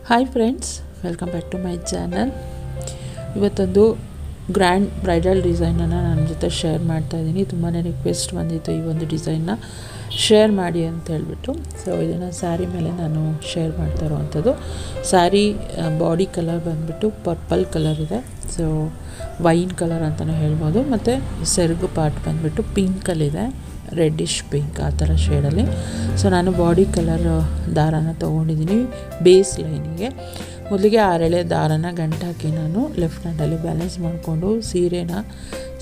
Hi friends, welcome back to my channel. ಇವತ್ತೊಂದು grand bridal ಡಿಸೈನನ್ನು ನನ್ನ ಜೊತೆ ಶೇರ್ ಮಾಡ್ತಾಯಿದ್ದೀನಿ. ತುಂಬಾ ರಿಕ್ವೆಸ್ಟ್ ಬಂದಿತ್ತು ಈ ಒಂದು ಡಿಸೈನ್ನ ಶೇರ್ ಮಾಡಿ ಅಂತ ಹೇಳ್ಬಿಟ್ಟು. ಸೊ ಇದನ್ನು ಸ್ಯಾರಿ ಮೇಲೆ ನಾನು ಶೇರ್ ಮಾಡ್ತಾ ಇರೋವಂಥದ್ದು. ಸ್ಯಾರಿ ಬಾಡಿ ಕಲರ್ ಬಂದುಬಿಟ್ಟು ಪರ್ಪಲ್ ಕಲರ್ ಇದೆ, ಸೊ ವೈನ್ ಕಲರ್ ಅಂತಲೂ ಹೇಳ್ಬೋದು. ಮತ್ತು ಸೆರಗು ಪಾರ್ಟ್ ಬಂದುಬಿಟ್ಟು ಪಿಂಕಲ್ಲಿದೆ, ರೆಡ್ಡಿಶ್ ಪಿಂಕ್ ಆ ಥರ ಶೇಡಲ್ಲಿ. ಸೊ ನಾನು ಬಾಡಿ ಕಲರ್ ದಾರನ ತೊಗೊಂಡಿದ್ದೀನಿ ಬೇಸ್ ಲೈನಿಗೆ. ಮೊದಲಿಗೆ 6 ಎಳೆ ದಾರನ ಗಂಟಾಕಿ ನಾನು ಲೆಫ್ಟ್ ಹ್ಯಾಂಡಲ್ಲಿ ಬ್ಯಾಲೆನ್ಸ್ ಮಾಡಿಕೊಂಡು ಸೀರೆನ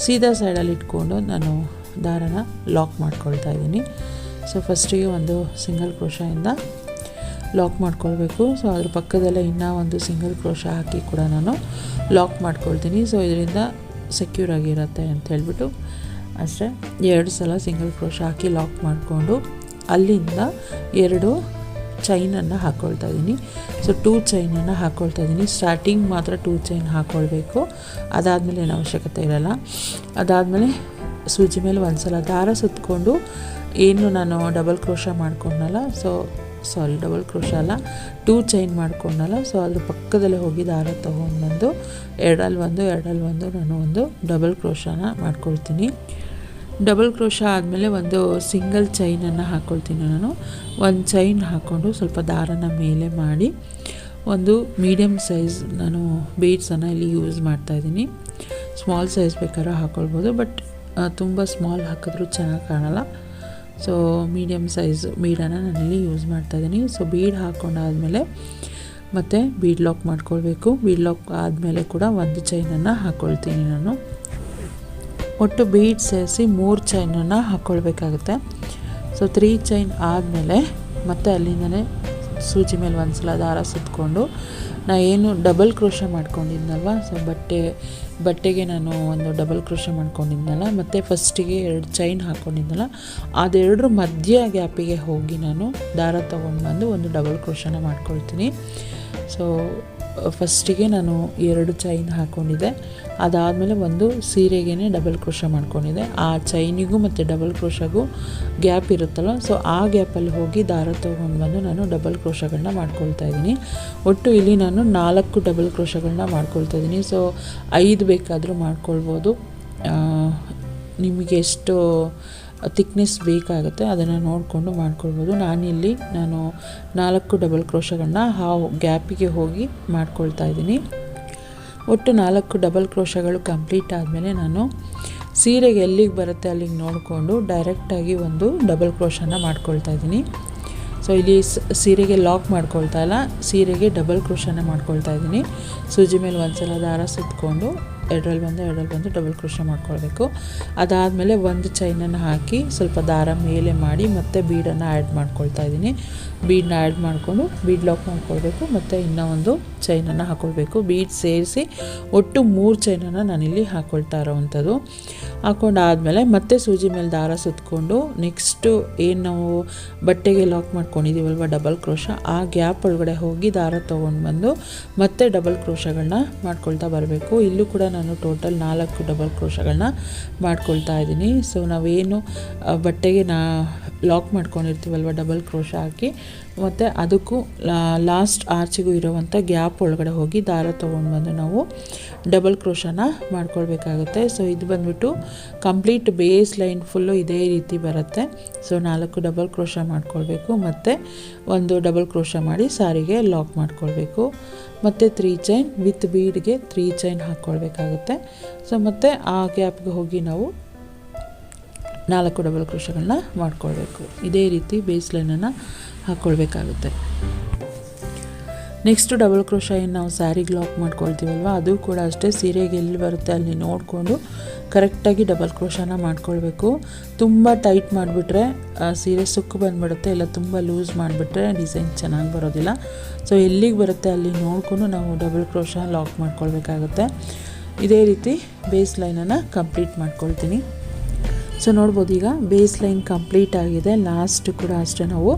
ಸೀದಾ ಸೈಡಲ್ಲಿ ಇಟ್ಕೊಂಡು ನಾನು ದಾರನ ಲಾಕ್ ಮಾಡ್ಕೊಳ್ತಾ ಇದ್ದೀನಿ. ಸೊ ಫಸ್ಟಿಗೆ ಒಂದು ಸಿಂಗಲ್ ಕ್ರೋಶದಿಂದ ಲಾಕ್ ಮಾಡ್ಕೊಳ್ಬೇಕು. ಸೊ ಅದ್ರ ಪಕ್ಕದಲ್ಲೇ ಇನ್ನೂ ಒಂದು ಸಿಂಗಲ್ ಕ್ರೋಶ ಹಾಕಿ ಕೂಡ ನಾನು ಲಾಕ್ ಮಾಡ್ಕೊಳ್ತೀನಿ. ಸೊ ಇದರಿಂದ ಸೆಕ್ಯೂರ್ ಆಗಿರುತ್ತೆ ಅಂತ ಹೇಳ್ಬಿಟ್ಟು ಅಷ್ಟೇ 2 ಸಲ ಸಿಂಗಲ್ ಕ್ರೋಶ ಹಾಕಿ ಲಾಕ್ ಮಾಡಿಕೊಂಡು ಅಲ್ಲಿಂದ 2 ಚೈನನ್ನು ಹಾಕ್ಕೊಳ್ತಾ ಇದ್ದೀನಿ. ಸೊ 2 ಚೈನನ್ನು ಹಾಕ್ಕೊಳ್ತಾ ಇದ್ದೀನಿ. ಸ್ಟಾರ್ಟಿಂಗ್ ಮಾತ್ರ 2 ಚೈನ್ ಹಾಕ್ಕೊಳ್ಬೇಕು, ಅದಾದಮೇಲೆ ಏನು ಅವಶ್ಯಕತೆ ಇರೋಲ್ಲ. ಅದಾದಮೇಲೆ ಸೂಜಿ ಮೇಲೆ ಒಂದು ಸಲ ದಾರ ಸುತ್ತಕೊಂಡು ಏನು ನಾನು ಡಬಲ್ ಕ್ರೋಶ ಮಾಡ್ಕೊಂಡಲ್ಲ, ಡಬಲ್ ಕ್ರೋಶ ಅಲ್ಲ 2 ಚೈನ್ ಮಾಡ್ಕೊಂಡಲ್ಲ, ಸೊ ಅದ್ರ ಪಕ್ಕದಲ್ಲೇ ಹೋಗಿ ದಾರ ತೊಗೊಂಡ್ಬಂದು ಎರಡಲ್ಲಿ ಒಂದು ನಾನು ಒಂದು ಡಬಲ್ ಕ್ರೋಶನ ಮಾಡ್ಕೊಳ್ತೀನಿ. ಡಬಲ್ ಕ್ರೋಶ ಆದಮೇಲೆ ಒಂದು ಸಿಂಗಲ್ ಚೈನನ್ನು ಹಾಕ್ಕೊಳ್ತೀನಿ. ನಾನು ಒಂದು ಚೈನ್ ಹಾಕ್ಕೊಂಡು ಸ್ವಲ್ಪ ದಾರನ ಮೇಲೆ ಮಾಡಿ ಒಂದು ಮೀಡಿಯಮ್ ಸೈಜ್ ನಾನು ಬೀಡ್ಸನ್ನು ಇಲ್ಲಿ ಯೂಸ್ ಮಾಡ್ತಾಯಿದ್ದೀನಿ. ಸ್ಮಾಲ್ ಸೈಜ್ ಬೇಕಾದ್ರೆ ಹಾಕ್ಕೊಳ್ಬೋದು, ಬಟ್ ತುಂಬ ಸ್ಮಾಲ್ ಹಾಕಿದ್ರೂ ಚೆನ್ನಾಗಿ ಕಾಣಲ್ಲ. ಸೊ ಮೀಡಿಯಮ್ ಸೈಜ್ ಬೀಡನ್ನು ನಾನಿಲ್ಲಿ ಯೂಸ್ ಮಾಡ್ತಾಯಿದ್ದೀನಿ. ಸೊ ಬೀಡ್ ಹಾಕ್ಕೊಂಡಾದಮೇಲೆ ಮತ್ತು ಬೀಡ್ ಲಾಕ್ ಮಾಡ್ಕೊಳ್ಬೇಕು. ಬೀಡ್ ಲಾಕ್ ಆದಮೇಲೆ ಕೂಡ ಒಂದು ಚೈನನ್ನು ಹಾಕ್ಕೊಳ್ತೀನಿ ನಾನು. ಒಟ್ಟು ಬೀಡ್ ಸೇರಿಸಿ 3 ಚೈನನ್ನು ಹಾಕ್ಕೊಳ್ಬೇಕಾಗುತ್ತೆ. ಸೊ 3 ಚೈನ್ ಆದಮೇಲೆ ಮತ್ತೆ ಅಲ್ಲಿಂದಲೇ ಸೂಜಿ ಮೇಲೆ ಒಂದು ಸಲ ದಾರ ಸುತ್ತಕೊಂಡು ಏನು ಡಬಲ್ ಕ್ರೋಶ ಮಾಡ್ಕೊಂಡಿದ್ನಲ್ವ, ಸೊ ಬಟ್ಟೆಗೆ ನಾನು ಒಂದು ಡಬಲ್ ಕ್ರೋಶ ಮಾಡ್ಕೊಂಡಿದ್ನಲ್ಲ, ಮತ್ತು ಫಸ್ಟಿಗೆ 2 ಚೈನ್ ಹಾಕ್ಕೊಂಡಿದ್ನಲ್ಲ, ಅದೆರಡರ ಮಧ್ಯ ಗ್ಯಾಪಿಗೆ ಹೋಗಿ ನಾನು ದಾರ ತೊಗೊಂಡು ಬಂದು ಒಂದು ಡಬಲ್ ಕ್ರೋಶನ ಮಾಡ್ಕೊಳ್ತೀನಿ. ಸೊ ಫಸ್ಟಿಗೆ ನಾನು 2 ಚೈನ್ ಹಾಕ್ಕೊಂಡಿದ್ದೆ, ಅದಾದಮೇಲೆ ಒಂದು ಸೀರೆಗೇ ಡಬಲ್ ಕ್ರೋಶ ಮಾಡ್ಕೊಂಡಿದ್ದೆ. ಆ ಚೈನಿಗೂ ಮತ್ತು ಡಬಲ್ ಕ್ರೋಶಗೂ ಗ್ಯಾಪ್ ಇರುತ್ತಲ್ಲ, ಸೊ ಆ ಗ್ಯಾಪಲ್ಲಿ ಹೋಗಿ ದಾರ ತೊಗೊಂಡು ಬಂದು ನಾನು ಡಬಲ್ ಕ್ರೋಶಗಳನ್ನ ಮಾಡ್ಕೊಳ್ತಾ ಇದ್ದೀನಿ. ಒಟ್ಟು ಇಲ್ಲಿ ನಾನು 4 ಡಬಲ್ ಕ್ರೋಶಗಳನ್ನ ಮಾಡ್ಕೊಳ್ತಾ ಇದ್ದೀನಿ. ಸೊ 5 ಬೇಕಾದರೂ ಮಾಡ್ಕೊಳ್ಬೋದು, ನಿಮಗೆ ಎಷ್ಟು ಥಿಕ್ನೆಸ್ ಬೇಕಾಗುತ್ತೆ ಅದನ್ನು ನೋಡಿಕೊಂಡು ಮಾಡ್ಕೊಳ್ಬೋದು. ನಾನು 4 ಡಬಲ್ ಕ್ರೋಶಗಳನ್ನ ಗ್ಯಾಪಿಗೆ ಹೋಗಿ ಮಾಡ್ಕೊಳ್ತಾ ಇದ್ದೀನಿ. ಒಟ್ಟು 4 ಡಬಲ್ ಕ್ರೋಶಗಳು ಕಂಪ್ಲೀಟ್ ಆದಮೇಲೆ ನಾನು ಸೀರೆಗೆ ಎಲ್ಲಿಗೆ ಬರುತ್ತೆ ಅಲ್ಲಿಗೆ ನೋಡಿಕೊಂಡು ಡೈರೆಕ್ಟಾಗಿ ಒಂದು ಡಬಲ್ ಕ್ರೋಶನ ಮಾಡ್ಕೊಳ್ತಾ ಇದ್ದೀನಿ. ಸೊ ಇಲ್ಲಿ ಸೀರೆಗೆ ಲಾಕ್ ಮಾಡ್ಕೊಳ್ತಾ ಇಲ್ಲ, ಸೀರೆಗೆ ಡಬಲ್ ಕ್ರೋಶನ ಮಾಡ್ಕೊಳ್ತಾ ಇದ್ದೀನಿ. ಸೂಜಿ ಮೇಲೆ ಒಂದು ಸಲ ದಾರ ಸುತ್ತಕೊಂಡು ಎರಡರಲ್ಲಿ ಒಂದು ಡಬಲ್ ಕ್ರೋಶ ಮಾಡ್ಕೊಳ್ಬೇಕು. ಅದಾದಮೇಲೆ ಒಂದು ಚೈನನ್ನು ಹಾಕಿ ಸ್ವಲ್ಪ ದಾರ ಮೇಲೆ ಮಾಡಿ ಮತ್ತೆ ಬೀಡನ್ನು ಆ್ಯಡ್ ಮಾಡ್ಕೊಳ್ತಾ ಇದ್ದೀನಿ. ಬೀಡನ್ನ ಆ್ಯಡ್ ಮಾಡಿಕೊಂಡು ಬೀಡ್ ಲಾಕ್ ಮಾಡ್ಕೊಳ್ಬೇಕು, ಮತ್ತು ಇನ್ನೂ ಒಂದು ಚೈನನ್ನು ಹಾಕ್ಕೊಳ್ಬೇಕು. ಬೀಡ್ ಸೇರಿಸಿ ಒಟ್ಟು 3 ಚೈನನ್ನು ನಾನಿಲ್ಲಿ ಹಾಕ್ಕೊಳ್ತಾ ಇರೋವಂಥದ್ದು. ಹಾಕ್ಕೊಂಡಾದಮೇಲೆ ಮತ್ತೆ ಸೂಜಿ ಮೇಲೆ ದಾರ ಸುತ್ತಕೊಂಡು ನೆಕ್ಸ್ಟು ಏನು ನಾವು ಬಟ್ಟೆಗೆ ಲಾಕ್ ಮಾಡ್ಕೊಂಡಿದ್ದೀವಲ್ವ ಡಬಲ್ ಕ್ರೋಶ, ಆ ಗ್ಯಾಪ್ ಒಳಗಡೆ ಹೋಗಿ ದಾರ ತೊಗೊಂಡು ಬಂದು ಮತ್ತೆ ಡಬಲ್ ಕ್ರೋಶಗಳನ್ನ ಮಾಡ್ಕೊಳ್ತಾ ಬರಬೇಕು. ಇಲ್ಲೂ ಕೂಡ ನಾನು ಟೋಟಲ್ 4 ಡಬಲ್ ಕ್ರೋಶಗಳನ್ನ ಮಾಡ್ಕೊಳ್ತಾ ಇದ್ದೀನಿ. ಸೊ ನಾವೇನು ಬಟ್ಟೆಗೆ ಲಾಕ್ ಮಾಡ್ಕೊಂಡಿರ್ತೀವಲ್ವ ಡಬಲ್ ಕ್ರೋಶ ಹಾಕಿ, ಮತ್ತು ಅದಕ್ಕೂ ಲಾಸ್ಟ್ ಆರ್ಚಿಗೂ ಇರೋವಂಥ ಗ್ಯಾಪ್ ಒಳಗಡೆ ಹೋಗಿ ದಾರ ತೊಗೊಂಡು ಬಂದು ನಾವು ಡಬಲ್ ಕ್ರೋಶನ ಮಾಡ್ಕೊಳ್ಬೇಕಾಗುತ್ತೆ. ಸೊ ಇದು ಬಂದುಬಿಟ್ಟು ಕಂಪ್ಲೀಟ್ ಬೇಸ್ ಲೈನ್ ಫುಲ್ಲು ಇದೇ ರೀತಿ ಬರುತ್ತೆ. ಸೊ 4 ಡಬಲ್ ಕ್ರೋಶ ಮಾಡ್ಕೊಳ್ಬೇಕು, ಮತ್ತು ಒಂದು ಡಬಲ್ ಕ್ರೋಶ ಮಾಡಿ ಸಾರಿಗೆ ಲಾಕ್ ಮಾಡ್ಕೊಳ್ಬೇಕು, ಮತ್ತು 3 ಚೈನ್ ವಿತ್ ಬೀಡ್ಗೆ 3 ಚೈನ್ ಹಾಕ್ಕೊಳ್ಬೇಕಾಗುತ್ತೆ. ಸೊ ಮತ್ತು ಆ ಗ್ಯಾಪ್ಗೆ ಹೋಗಿ ನಾವು 4 ಡಬಲ್ ಕ್ರೋಶಗಳನ್ನ ಮಾಡ್ಕೊಳ್ಬೇಕು. ಇದೇ ರೀತಿ ಬೇಸ್ ಲೈನನ್ನು ಹಾಕ್ಕೊಳ್ಬೇಕಾಗುತ್ತೆ. ನೆಕ್ಸ್ಟು ಡಬಲ್ ಕ್ರೋಶ ಏನು ನಾವು ಸ್ಯಾರಿಗೆ ಲಾಕ್ ಮಾಡ್ಕೊಳ್ತೀವಲ್ವ, ಅದು ಕೂಡ ಅಷ್ಟೇ ಸೀರೆಗೆ ಎಲ್ಲಿ ಬರುತ್ತೆ ಅಲ್ಲಿ ನೋಡಿಕೊಂಡು ಕರೆಕ್ಟಾಗಿ ಡಬಲ್ ಕ್ರೋಶನ ಮಾಡ್ಕೊಳ್ಬೇಕು. ತುಂಬ ಟೈಟ್ ಮಾಡಿಬಿಟ್ರೆ ಸೀರೆ ಸುಕ್ಕು ಬಂದುಬಿಡುತ್ತೆ, ಇಲ್ಲ ತುಂಬ ಲೂಸ್ ಮಾಡಿಬಿಟ್ರೆ ಡಿಸೈನ್ ಚೆನ್ನಾಗಿ ಬರೋದಿಲ್ಲ. ಸೊ ಎಲ್ಲಿಗೆ ಬರುತ್ತೆ ಅಲ್ಲಿ ನೋಡಿಕೊಂಡು ನಾವು ಡಬಲ್ ಕ್ರೋಶ ಲಾಕ್ ಮಾಡ್ಕೊಳ್ಬೇಕಾಗುತ್ತೆ. ಇದೇ ರೀತಿ ಬೇಸ್ ಲೈನನ್ನು ಕಂಪ್ಲೀಟ್ ಮಾಡ್ಕೊಳ್ತೀನಿ. ಸೊ ನೋಡ್ಬೋದು, ಈಗ ಬೇಸ್ ಲೈನ್ ಕಂಪ್ಲೀಟ್ ಆಗಿದೆ. ಲಾಸ್ಟ್ ಕೂಡ ಅಷ್ಟೇ ನಾವು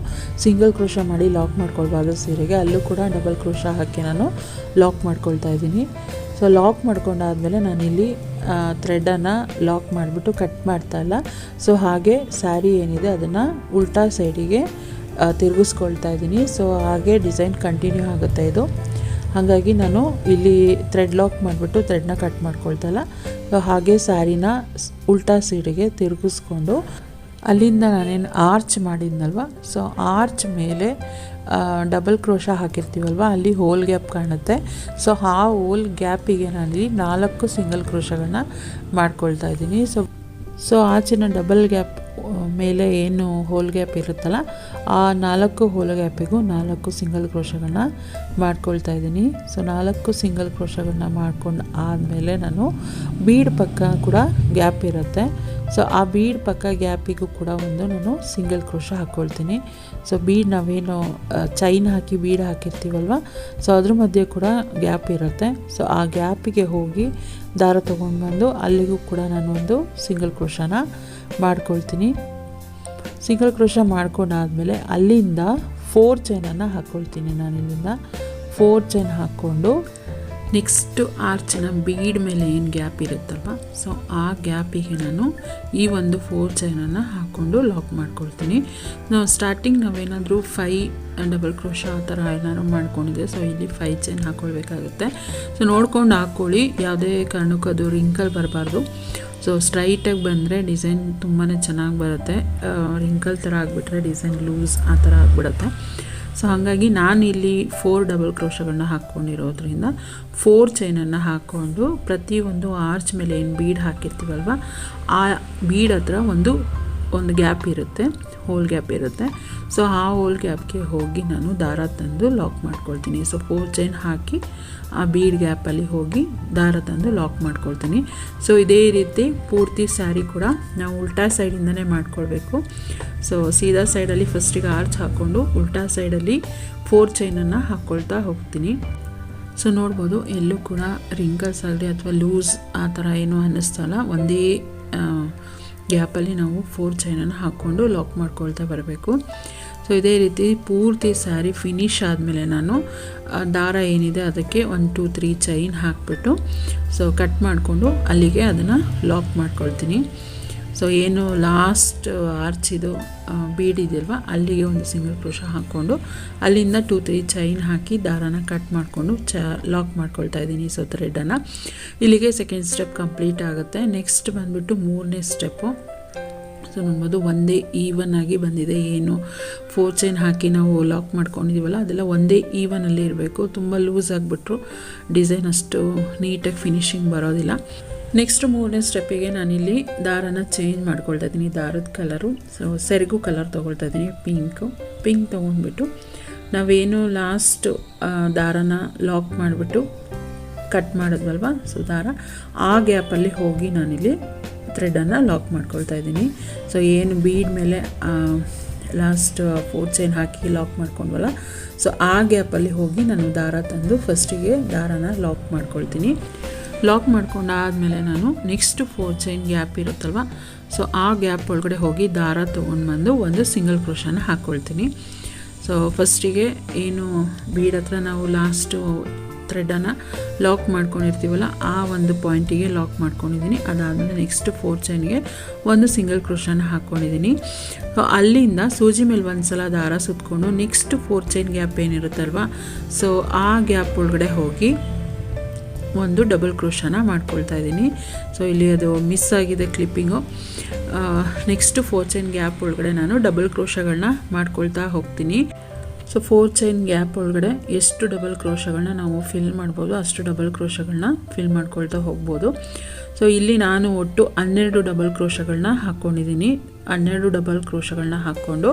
ಸಿಂಗಲ್ ಕ್ರೋಶ ಮಾಡಿ ಲಾಕ್ ಮಾಡ್ಕೊಳ್ಬಾರ್ದು ಸೀರೆಗೆ, ಅಲ್ಲೂ ಕೂಡ ಡಬಲ್ ಕ್ರೋಶ ಹಾಕಿ ನಾನು ಲಾಕ್ ಮಾಡ್ಕೊಳ್ತಾ ಇದ್ದೀನಿ. ಸೊ ಲಾಕ್ ಮಾಡ್ಕೊಂಡಾದಮೇಲೆ ನಾನಿಲ್ಲಿ ಥ್ರೆಡನ್ನು ಲಾಕ್ ಮಾಡಿಬಿಟ್ಟು ಕಟ್ ಮಾಡ್ತಾ ಇಲ್ಲ. ಸೊ ಹಾಗೆ ಸ್ಯಾರಿ ಏನಿದೆ ಅದನ್ನು ಉಲ್ಟಾ ಸೈಡಿಗೆ ತಿರುಗಿಸ್ಕೊಳ್ತಾ ಇದ್ದೀನಿ. ಸೊ ಹಾಗೆ ಡಿಸೈನ್ ಕಂಟಿನ್ಯೂ ಆಗುತ್ತೆ ಇದು. ಹಾಗಾಗಿ ನಾನು ಇಲ್ಲಿ ಥ್ರೆಡ್ ಲಾಕ್ ಮಾಡಿಬಿಟ್ಟು ಥ್ರೆಡ್ನ ಕಟ್ ಮಾಡ್ಕೊಳ್ತಲ್ಲ. ಸೊ ಹಾಗೆ ಸ್ಯಾರಿನ ಉಲ್ಟಾ ಸೈಡಿಗೆ ತಿರುಗಿಸ್ಕೊಂಡು ಅಲ್ಲಿಂದ ನಾನೇನು ಆರ್ಚ್ ಮಾಡಿದ್ನಲ್ವ, ಸೊ ಆರ್ಚ್ ಮೇಲೆ ಡಬಲ್ ಕ್ರೋಶ ಹಾಕಿರ್ತೀವಲ್ವ, ಅಲ್ಲಿ ಹೋಲ್ ಗ್ಯಾಪ್ ಕಾಣುತ್ತೆ. ಸೊ ಆ ಹೋಲ್ ಗ್ಯಾಪಿಗೆ ನಾನಿಲ್ಲಿ 4 ಸಿಂಗಲ್ ಕ್ರೋಶಗಳನ್ನ ಮಾಡ್ಕೊಳ್ತಾ ಇದ್ದೀನಿ. ಸೊ ಆಚಿನ ಡಬಲ್ ಗ್ಯಾಪ್ ಮೇಲೆ ಏನು ಹೋಲ್ ಗ್ಯಾಪ್ ಇರುತ್ತಲ್ಲ, ಆ 4 ಹೋಲ್ ಗ್ಯಾಪಿಗೂ 4 ಸಿಂಗಲ್ ಕ್ರೋಶಗಳನ್ನ ಮಾಡ್ಕೊಳ್ತಾ ಇದ್ದೀನಿ. ಸೊ 4 ಸಿಂಗಲ್ ಕ್ರೋಶಗಳನ್ನ ಮಾಡ್ಕೊಂಡು ಆದಮೇಲೆ ನಾನು ಬೀಡ್ ಪಕ್ಕ ಕೂಡ ಗ್ಯಾಪ್ ಇರುತ್ತೆ. ಸೊ ಆ ಬೀಡ್ ಪಕ್ಕ ಗ್ಯಾಪಿಗೂ ಕೂಡ ನಾನು ಸಿಂಗಲ್ ಕ್ರೋಶ ಹಾಕ್ಕೊಳ್ತೀನಿ. ಸೊ ಬೀಡ್ ನಾವೇನು ಚೈನ್ ಹಾಕಿ ಬೀಡ್ ಹಾಕಿರ್ತೀವಲ್ವ, ಸೊ ಅದ್ರ ಮಧ್ಯೆ ಕೂಡ ಗ್ಯಾಪ್ ಇರುತ್ತೆ. ಸೊ ಆ ಗ್ಯಾಪಿಗೆ ಹೋಗಿ ದಾರ ತೊಗೊಂಡು ಬಂದು ಅಲ್ಲಿಗೂ ಕೂಡ ನಾನು ಒಂದು ಸಿಂಗಲ್ ಕ್ರೋಶನ ಮಾಡ್ಕೊಳ್ತೀನಿ. ಸಿಂಗಲ್ ಕ್ರೋಶ ಮಾಡ್ಕೊಂಡಾದಮೇಲೆ ಅಲ್ಲಿಂದ 4 ಚೈನನ್ನು ಹಾಕ್ಕೊಳ್ತೀನಿ. ನಾನು ಇಲ್ಲಿಂದ 4 ಚೈನ್ ಹಾಕ್ಕೊಂಡು ನೆಕ್ಸ್ಟು ಆರ್ಚಿನ ಬೀಡ್ ಮೇಲೆ ಏನು ಗ್ಯಾಪ್ ಇರುತ್ತಲ್ವ, ಸೊ ಆ ಗ್ಯಾಪಿಗೆ ನಾನು ಈ ಒಂದು 4 ಚೈನನ್ನು ಹಾಕ್ಕೊಂಡು ಲಾಕ್ ಮಾಡ್ಕೊಳ್ತೀನಿ. ಸ್ಟಾರ್ಟಿಂಗ್ ನಾವೇನಾದರೂ 5 ಡಬಲ್ ಕ್ರೋಶ ಆ ಥರ ಏನಾದ್ರು ಮಾಡ್ಕೊಂಡಿದ್ದೆ. ಸೊ ಇಲ್ಲಿ 5 ಚೈನ್ ಹಾಕ್ಕೊಳ್ಬೇಕಾಗುತ್ತೆ. ಸೊ ನೋಡ್ಕೊಂಡು ಹಾಕ್ಕೊಳ್ಳಿ, ಯಾವುದೇ ಕಾರಣಕ್ಕೂ ಅದು ರಿಂಕಲ್ ಬರಬಾರ್ದು. ಸೊ ಸ್ಟ್ರೈಟಾಗಿ ಬಂದರೆ ಡಿಸೈನ್ ತುಂಬಾ ಚೆನ್ನಾಗಿ ಬರುತ್ತೆ. ರಿಂಕಲ್ ಥರ ಆಗಿಬಿಟ್ರೆ ಡಿಸೈನ್ ಲೂಸ್ ಆ ಥರ ಆಗಿಬಿಡುತ್ತೆ. ಸೊ ಹಾಗಾಗಿ ನಾನು ಇಲ್ಲಿ 4 ಡಬಲ್ ಕ್ರೋಶಗಳನ್ನ ಹಾಕ್ಕೊಂಡಿರೋದ್ರಿಂದ 4 ಚೈನನ್ನು ಹಾಕ್ಕೊಂಡು ಪ್ರತಿಯೊಂದು ಆರ್ಚ್ ಮೇಲೆ ಏನು ಬೀಡ್ ಹಾಕಿರ್ತೀವಲ್ವ, ಆ ಬೀಡ್ ಹತ್ರ ಒಂದು ಗ್ಯಾಪ್ ಇರುತ್ತೆ, ಹೋಲ್ ಗ್ಯಾಪ್ ಇರುತ್ತೆ. ಸೊ ಆ ಹೋಲ್ ಗ್ಯಾಪ್ಗೆ ಹೋಗಿ ನಾನು ದಾರ ತಂದು ಲಾಕ್ ಮಾಡ್ಕೊಳ್ತೀನಿ. ಸೊ 4 ಚೈನ್ ಹಾಕಿ ಆ ಬೀಡ್ ಗ್ಯಾಪಲ್ಲಿ ಹೋಗಿ ದಾರ ತಂದು ಲಾಕ್ ಮಾಡ್ಕೊಳ್ತೀನಿ. ಸೊ ಇದೇ ರೀತಿ ಪೂರ್ತಿ ಸ್ಯಾರಿ ಕೂಡ ನಾವು ಉಲ್ಟಾ ಸೈಡಿಂದನೇ ಮಾಡ್ಕೊಳ್ಬೇಕು. ಸೊ ಸೀದಾ ಸೈಡಲ್ಲಿ ಫಸ್ಟಿಗೆ ಆರ್ಚ್ ಹಾಕ್ಕೊಂಡು ಉಲ್ಟಾ ಸೈಡಲ್ಲಿ 4 ಚೈನನ್ನು ಹಾಕ್ಕೊಳ್ತಾ ಹೋಗ್ತೀನಿ. ಸೊ ನೋಡ್ಬೋದು ಎಲ್ಲೂ ಕೂಡ ರಿಂಕಲ್ಸ್ ಆಗಲಿ ಅಥವಾ ಲೂಸ್ ಆ ಥರ ಏನೂ ಅನ್ನಿಸ್ತಲ್ಲ. ಒಂದೇ ಗ್ಯಾಪಲ್ಲಿ ನಾವು 4 ಚೈನನ್ನು ಹಾಕ್ಕೊಂಡು ಲಾಕ್ ಮಾಡ್ಕೊಳ್ತಾ ಬರಬೇಕು. ಸೊ ಇದೇ ರೀತಿ ಪೂರ್ತಿ ಸ್ಯಾರಿ ಫಿನಿಶ್ ಆದಮೇಲೆ ನಾನು ದಾರ ಏನಿದೆ ಅದಕ್ಕೆ 1 2 3 ಚೈನ್ ಹಾಕಿಬಿಟ್ಟು ಸೊ ಕಟ್ ಮಾಡಿಕೊಂಡು ಅಲ್ಲಿಗೆ ಅದನ್ನು ಲಾಕ್ ಮಾಡ್ಕೊಳ್ತೀನಿ. ಸೊ ಏನು ಲಾಸ್ಟ್ ಆರ್ಚಿದು ಬೀಡ್ ಇದೆಯಲ್ವ, ಅಲ್ಲಿಗೆ ಒಂದು ಸಿಂಗಲ್ ಕ್ರೋಶ ಹಾಕ್ಕೊಂಡು ಅಲ್ಲಿಂದ 2 3 ಚೈನ್ ಹಾಕಿ ದಾರಾನ ಕಟ್ ಮಾಡಿಕೊಂಡು ಲಾಕ್ ಮಾಡ್ಕೊಳ್ತಾ ಇದ್ದೀನಿ. ಸೊ ಥ್ರೆಡನ್ನು ಇಲ್ಲಿಗೆ ಸೆಕೆಂಡ್ ಸ್ಟೆಪ್ ಕಂಪ್ಲೀಟ್ ಆಗುತ್ತೆ. ನೆಕ್ಸ್ಟ್ ಬಂದುಬಿಟ್ಟು 3ನೇ ಸ್ಟೆಪ್ಪು. ಸೊ ನೋಡ್ಬೋದು ಒಂದೇ ಈವನ್ ಆಗಿ ಬಂದಿದೆ. ಏನು 4 ಚೈನ್ ಹಾಕಿ ನಾವು ಲಾಕ್ ಮಾಡ್ಕೊಂಡಿದ್ದೀವಲ್ಲ ಅದೆಲ್ಲ ಒಂದೇ ಈವನಲ್ಲಿ ಇರಬೇಕು. ತುಂಬ ಲೂಸ್ ಆಗಿಬಿಟ್ರು ಡಿಸೈನ್ ಅಷ್ಟು ನೀಟಾಗಿ ಫಿನಿಶಿಂಗ್ ಬರೋದಿಲ್ಲ. ನೆಕ್ಸ್ಟ್ 3ನೇ ಸ್ಟೆಪ್ಪಿಗೆ ನಾನಿಲ್ಲಿ ದಾರನ ಚೇಂಜ್ ಮಾಡ್ಕೊಳ್ತಾ ಇದ್ದೀನಿ. ದಾರದ ಕಲರು ಸೊ ಸೆರಗು ಕಲರ್ ತೊಗೊಳ್ತಾ ಇದ್ದೀನಿ, ಪಿಂಕ್ ತೊಗೊಂಡ್ಬಿಟ್ಟು ನಾವೇನು ಲಾಸ್ಟ್ ದಾರನ ಲಾಕ್ ಮಾಡಿಬಿಟ್ಟು ಕಟ್ ಮಾಡಿದ್ವಲ್ವ, ಸೊ ದಾರ ಆ ಗ್ಯಾಪಲ್ಲಿ ಹೋಗಿ ನಾನಿಲ್ಲಿ ಥ್ರೆಡನ್ನು ಲಾಕ್ ಮಾಡ್ಕೊಳ್ತಾ ಇದ್ದೀನಿ. ಸೊ ಏನು ಬೀಡ್ ಮೇಲೆ ಲಾಸ್ಟ್ 4 ಚೈನ್ ಹಾಕಿ ಲಾಕ್ ಮಾಡ್ಕೊಂಡ್ವಲ್ಲ, ಸೊ ಆ ಗ್ಯಾಪಲ್ಲಿ ಹೋಗಿ ನಾನು ದಾರ ತಂದು ಫಸ್ಟಿಗೆ ದಾರನ ಲಾಕ್ ಮಾಡ್ಕೊಳ್ತೀನಿ. ಲಾಕ್ ಮಾಡ್ಕೊಂಡಾದಮೇಲೆ ನಾನು ನೆಕ್ಸ್ಟ್ 4 ಚೈನ್ ಗ್ಯಾಪ್ ಇರುತ್ತಲ್ವ, ಸೊ ಆ ಗ್ಯಾಪ್ ಒಳಗಡೆ ಹೋಗಿ ದಾರ ತೊಗೊಂಡು ಬಂದು ಒಂದು ಸಿಂಗಲ್ ಕ್ರೋಶನ ಹಾಕ್ಕೊಳ್ತೀನಿ. ಸೊ ಫಸ್ಟಿಗೆ ಏನು ಬೀಡ್ ಹತ್ರ ನಾವು ಲಾಸ್ಟು ಥ್ರೆಡನ್ನು ಲಾಕ್ ಮಾಡ್ಕೊಂಡಿರ್ತೀವಲ್ಲ ಆ ಒಂದು ಪಾಯಿಂಟಿಗೆ ಲಾಕ್ ಮಾಡ್ಕೊಂಡಿದ್ದೀನಿ. ಅದಾದಮೇಲೆ ನೆಕ್ಸ್ಟ್ 4 ಚೈನ್ಗೆ ಒಂದು ಸಿಂಗಲ್ ಕ್ರೋಶನ ಹಾಕ್ಕೊಂಡಿದ್ದೀನಿ. ಸೊ ಅಲ್ಲಿಂದ ಸೂಜಿ ಮೇಲೆ ಒಂದು ಸಲ ದಾರ ಸುತ್ತಕೊಂಡು ನೆಕ್ಸ್ಟ್ 4 ಚೈನ್ ಗ್ಯಾಪ್ ಏನಿರುತ್ತಲ್ವ, ಸೊ ಆ ಗ್ಯಾಪ್ ಒಳಗಡೆ ಹೋಗಿ ಒಂದು ಡಬಲ್ ಕ್ರೋಶನ ಮಾಡ್ಕೊಳ್ತಾ ಇದ್ದೀನಿ. ಸೊ ಇಲ್ಲಿ ಅದು ಮಿಸ್ ಆಗಿದೆ ಕ್ಲಿಪ್ಪಿಂಗು. ನೆಕ್ಸ್ಟ್ 4 ಚೈನ್ ಗ್ಯಾಪ್ ಒಳಗಡೆ ನಾನು ಡಬಲ್ ಕ್ರೋಶಗಳನ್ನ ಮಾಡ್ಕೊಳ್ತಾ ಹೋಗ್ತೀನಿ. ಸೊ 4 ಚೈನ್ ಗ್ಯಾಪ್ ಒಳಗಡೆ ಎಷ್ಟು ಡಬಲ್ ಕ್ರೋಶಗಳನ್ನ ನಾವು ಫಿಲ್ ಮಾಡ್ಬೋದು ಅಷ್ಟು ಡಬಲ್ ಕ್ರೋಶಗಳನ್ನ ಫಿಲ್ ಮಾಡ್ಕೊಳ್ತಾ ಹೋಗ್ಬೋದು. ಸೊ ಇಲ್ಲಿ ನಾನು ಒಟ್ಟು 12 ಡಬಲ್ ಕ್ರೋಶಗಳನ್ನ ಹಾಕ್ಕೊಂಡಿದ್ದೀನಿ. 12 ಡಬಲ್ ಕ್ರೋಶಗಳನ್ನ ಹಾಕ್ಕೊಂಡು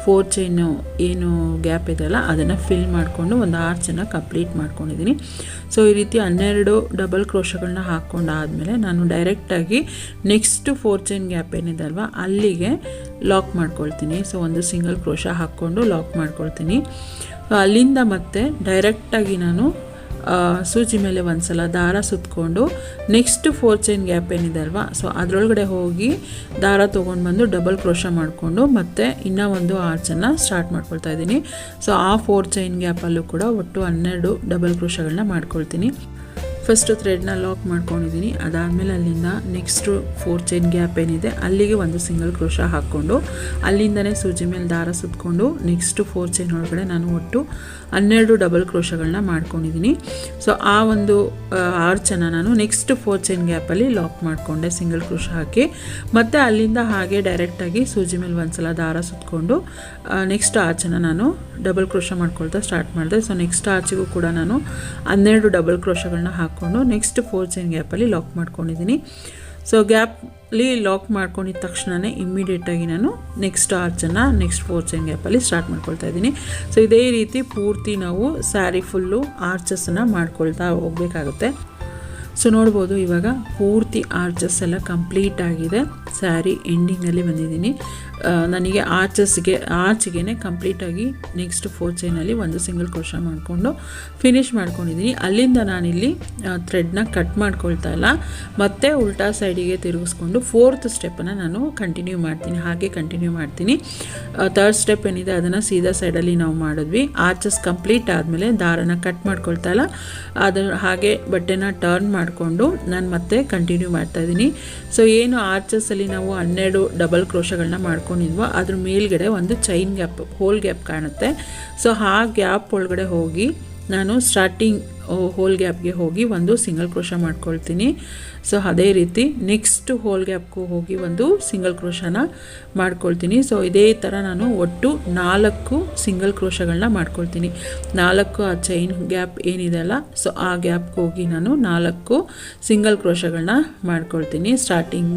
4 ಚೈನು ಏನು ಗ್ಯಾಪ್ ಇದೆಯಲ್ಲ ಅದನ್ನು ಫಿಲ್ ಮಾಡಿಕೊಂಡು ಒಂದು ಆರ್ಚನ್ನು ಕಂಪ್ಲೀಟ್ ಮಾಡ್ಕೊಂಡಿದ್ದೀನಿ. ಸೊ ಈ ರೀತಿ 12 ಡಬಲ್ ಕ್ರೋಶಗಳನ್ನ ಹಾಕ್ಕೊಂಡಾದಮೇಲೆ ನಾನು ಡೈರೆಕ್ಟಾಗಿ ನೆಕ್ಸ್ಟ್ 4 ಚೈನ್ ಗ್ಯಾಪ್ ಏನಿದೆ ಅಲ್ವಾ ಅಲ್ಲಿಗೆ ಲಾಕ್ ಮಾಡ್ಕೊಳ್ತೀನಿ. ಸೊ ಒಂದು ಸಿಂಗಲ್ ಕ್ರೋಶ ಹಾಕ್ಕೊಂಡು ಲಾಕ್ ಮಾಡ್ಕೊಳ್ತೀನಿ. ಅಲ್ಲಿಂದ ಮತ್ತೆ ಡೈರೆಕ್ಟಾಗಿ ನಾನು ಸೂಜಿ ಮೇಲೆ ಒಂದು ಸಲ ದಾರ ಸುತ್ತಕೊಂಡು ನೆಕ್ಸ್ಟ್ 4 ಚೈನ್ ಗ್ಯಾಪ್ ಏನಿದೆ ಅಲ್ವಾ, ಸೊ ಅದರೊಳಗಡೆ ಹೋಗಿ ದಾರ ತೊಗೊಂಡು ಬಂದು ಡಬಲ್ ಕ್ರೋಶ ಮಾಡಿಕೊಂಡು ಮತ್ತೆ ಇನ್ನೂ ಒಂದು ಆರ್ಚನ್ನು ಸ್ಟಾರ್ಟ್ ಮಾಡ್ಕೊಳ್ತಾ ಇದ್ದೀನಿ. ಸೊ ಆ 4 ಚೈನ್ ಗ್ಯಾಪಲ್ಲೂ ಕೂಡ ಒಟ್ಟು 12 ಡಬಲ್ ಕ್ರೋಶಗಳನ್ನ ಮಾಡ್ಕೊಳ್ತೀನಿ. ಫಸ್ಟು ಥ್ರೆಡ್ನ ಲಾಕ್ ಮಾಡ್ಕೊಂಡಿದ್ದೀನಿ. ಅದಾದಮೇಲೆ ಅಲ್ಲಿಂದ ನೆಕ್ಸ್ಟು 4 ಚೈನ್ ಗ್ಯಾಪ್ ಏನಿದೆ ಅಲ್ಲಿಗೆ ಒಂದು ಸಿಂಗಲ್ ಕ್ರೋಶ ಹಾಕ್ಕೊಂಡು ಅಲ್ಲಿಂದನೇ ಸೂಜಿ ಮೇಲೆ ದಾರ ಸುತ್ತಕೊಂಡು ನೆಕ್ಸ್ಟು 4 ಚೈನ್ ಒಳಗಡೆ ನಾನು ಒಟ್ಟು 12 ಡಬಲ್ ಕ್ರೋಶಗಳನ್ನ ಮಾಡ್ಕೊಂಡಿದ್ದೀನಿ. ಸೊ ಆ ಒಂದು ಆರ್ಚನ್ನು ನಾನು ನೆಕ್ಸ್ಟ್ 4 ಚೈನ್ ಗ್ಯಾಪಲ್ಲಿ ಲಾಕ್ ಮಾಡಿಕೊಂಡೆ ಸಿಂಗಲ್ ಕ್ರೋಶ ಹಾಕಿ. ಮತ್ತು ಅಲ್ಲಿಂದ ಹಾಗೆ ಡೈರೆಕ್ಟಾಗಿ ಸೂಜಿ ಮೇಲೆ ಒಂದ್ಸಲ ದಾರ ಸುತ್ತಕೊಂಡು ನೆಕ್ಸ್ಟ್ ಆರ್ಚನ್ನು ನಾನು ಡಬಲ್ ಕ್ರೋಶ ಮಾಡ್ಕೊಳ್ತಾ ಸ್ಟಾರ್ಟ್ ಮಾಡಿದೆ. ಸೊ ನೆಕ್ಸ್ಟ್ ಆರ್ಚಿಗೂ ಕೂಡ ನಾನು 12 ಡಬಲ್ ಕ್ರೋಶಗಳನ್ನ ಹಾಕ್ಕೊಂಡು ನೆಕ್ಸ್ಟ್ 4 ಚೈನ್ ಗ್ಯಾಪಲ್ಲಿ ಲಾಕ್ ಮಾಡ್ಕೊಂಡಿದ್ದೀನಿ. ಸೊ ಗ್ಯಾಪಲ್ಲಿ ಲಾಕ್ ಮಾಡ್ಕೊಂಡಿದ್ದ ತಕ್ಷಣವೇ ಇಮ್ಮಿಡಿಯೇಟಾಗಿ ನಾನು ನೆಕ್ಸ್ಟ್ ಆರ್ಚನ್ನು ನೆಕ್ಸ್ಟ್ 4 ಚೈನ್ ಗ್ಯಾಪಲ್ಲಿ ಸ್ಟಾರ್ಟ್ ಮಾಡ್ಕೊಳ್ತಾ ಇದ್ದೀನಿ. ಸೊ ಇದೇ ರೀತಿ ಪೂರ್ತಿ ನಾವು ಸ್ಯಾರಿ ಫುಲ್ಲು ಆರ್ಚಸನ್ನು ಮಾಡ್ಕೊಳ್ತಾ ಹೋಗಬೇಕಾಗುತ್ತೆ. ಸೊ ನೋಡ್ಬೋದು ಇವಾಗ ಪೂರ್ತಿ ಆರ್ಚಸ್ ಎಲ್ಲ ಕಂಪ್ಲೀಟ್ ಆಗಿದೆ. ಸ್ಯಾರಿ ಎಂಡಿಂಗಲ್ಲಿ ಬಂದಿದ್ದೀನಿ. ನನಗೆ ಆರ್ಚ್ಗೆ ಕಂಪ್ಲೀಟಾಗಿ ನೆಕ್ಸ್ಟ್ 4 ಚೈನಲ್ಲಿ ಒಂದು ಸಿಂಗಲ್ ಕ್ರೋಶ ಮಾಡಿಕೊಂಡು ಫಿನಿಶ್ ಮಾಡ್ಕೊಂಡಿದ್ದೀನಿ. ಅಲ್ಲಿಂದ ನಾನಿಲ್ಲಿ ಥ್ರೆಡ್ನ ಕಟ್ ಮಾಡ್ಕೊಳ್ತಾ ಇಲ್ಲ, ಮತ್ತು ಉಲ್ಟಾ ಸೈಡಿಗೆ ತಿರುಗಿಸ್ಕೊಂಡು 4th ಸ್ಟೆಪ್ಪನ್ನು ನಾನು ಕಂಟಿನ್ಯೂ ಮಾಡ್ತೀನಿ. 3rd ಸ್ಟೆಪ್ ಏನಿದೆ ಅದನ್ನು ಸೀದಾ ಸೈಡಲ್ಲಿ ನಾವು ಮಾಡಿದ್ವಿ. ಆರ್ಚಸ್ ಕಂಪ್ಲೀಟ್ ಆದಮೇಲೆ ದಾರನ ಕಟ್ ಮಾಡ್ಕೊಳ್ತಾ ಇಲ್ಲ, ಅದನ್ನು ಹಾಗೆ ಬಟ್ಟೆನ ಟರ್ನ್ ಮಾಡಿಕೊಂಡು ನಾನು ಮತ್ತೆ ಕಂಟಿನ್ಯೂ ಮಾಡ್ತಾಯಿದ್ದೀನಿ. ಸೊ ಏನು ಆರ್ಚಸಲ್ಲಿ ನಾವು 12 ಡಬಲ್ ಕ್ರೋಶಗಳನ್ನ ಮಾಡ್ಕೊಂಡಿದ್ವೋ ಅದ್ರ ಮೇಲ್ಗಡೆ ಒಂದು ಚೈನ್ ಗ್ಯಾಪ್ ಹೋಲ್ ಗ್ಯಾಪ್ ಕಾಣುತ್ತೆ. ಸೊ ಆ ಗ್ಯಾಪ್ ಒಳಗಡೆ ಹೋಗಿ ನಾನು ಸ್ಟಾರ್ಟಿಂಗ್ ಹೋಲ್ ಗ್ಯಾಪ್ಗೆ ಹೋಗಿ ಒಂದು ಸಿಂಗಲ್ ಕ್ರೋಶ ಮಾಡ್ಕೊಳ್ತೀನಿ. ಸೊ ಅದೇ ರೀತಿ ನೆಕ್ಸ್ಟ್ ಹೋಲ್ ಗ್ಯಾಪ್ಗೂ ಹೋಗಿ ಒಂದು ಸಿಂಗಲ್ ಕ್ರೋಶನ ಮಾಡ್ಕೊಳ್ತೀನಿ. ಸೊ ಇದೇ ಥರ ನಾನು ಒಟ್ಟು 4 ಸಿಂಗಲ್ ಕ್ರೋಶಗಳನ್ನ ಮಾಡ್ಕೊಳ್ತೀನಿ. 4 ಆ ಚೈನ್ ಗ್ಯಾಪ್ ಏನಿದೆ ಅಲ್ಲ, ಸೊ ಆ ಗ್ಯಾಪ್ಗೆ ಹೋಗಿ ನಾನು 4 ಸಿಂಗಲ್ ಕ್ರೋಶಗಳನ್ನ ಮಾಡ್ಕೊಳ್ತೀನಿ. ಸ್ಟಾರ್ಟಿಂಗ್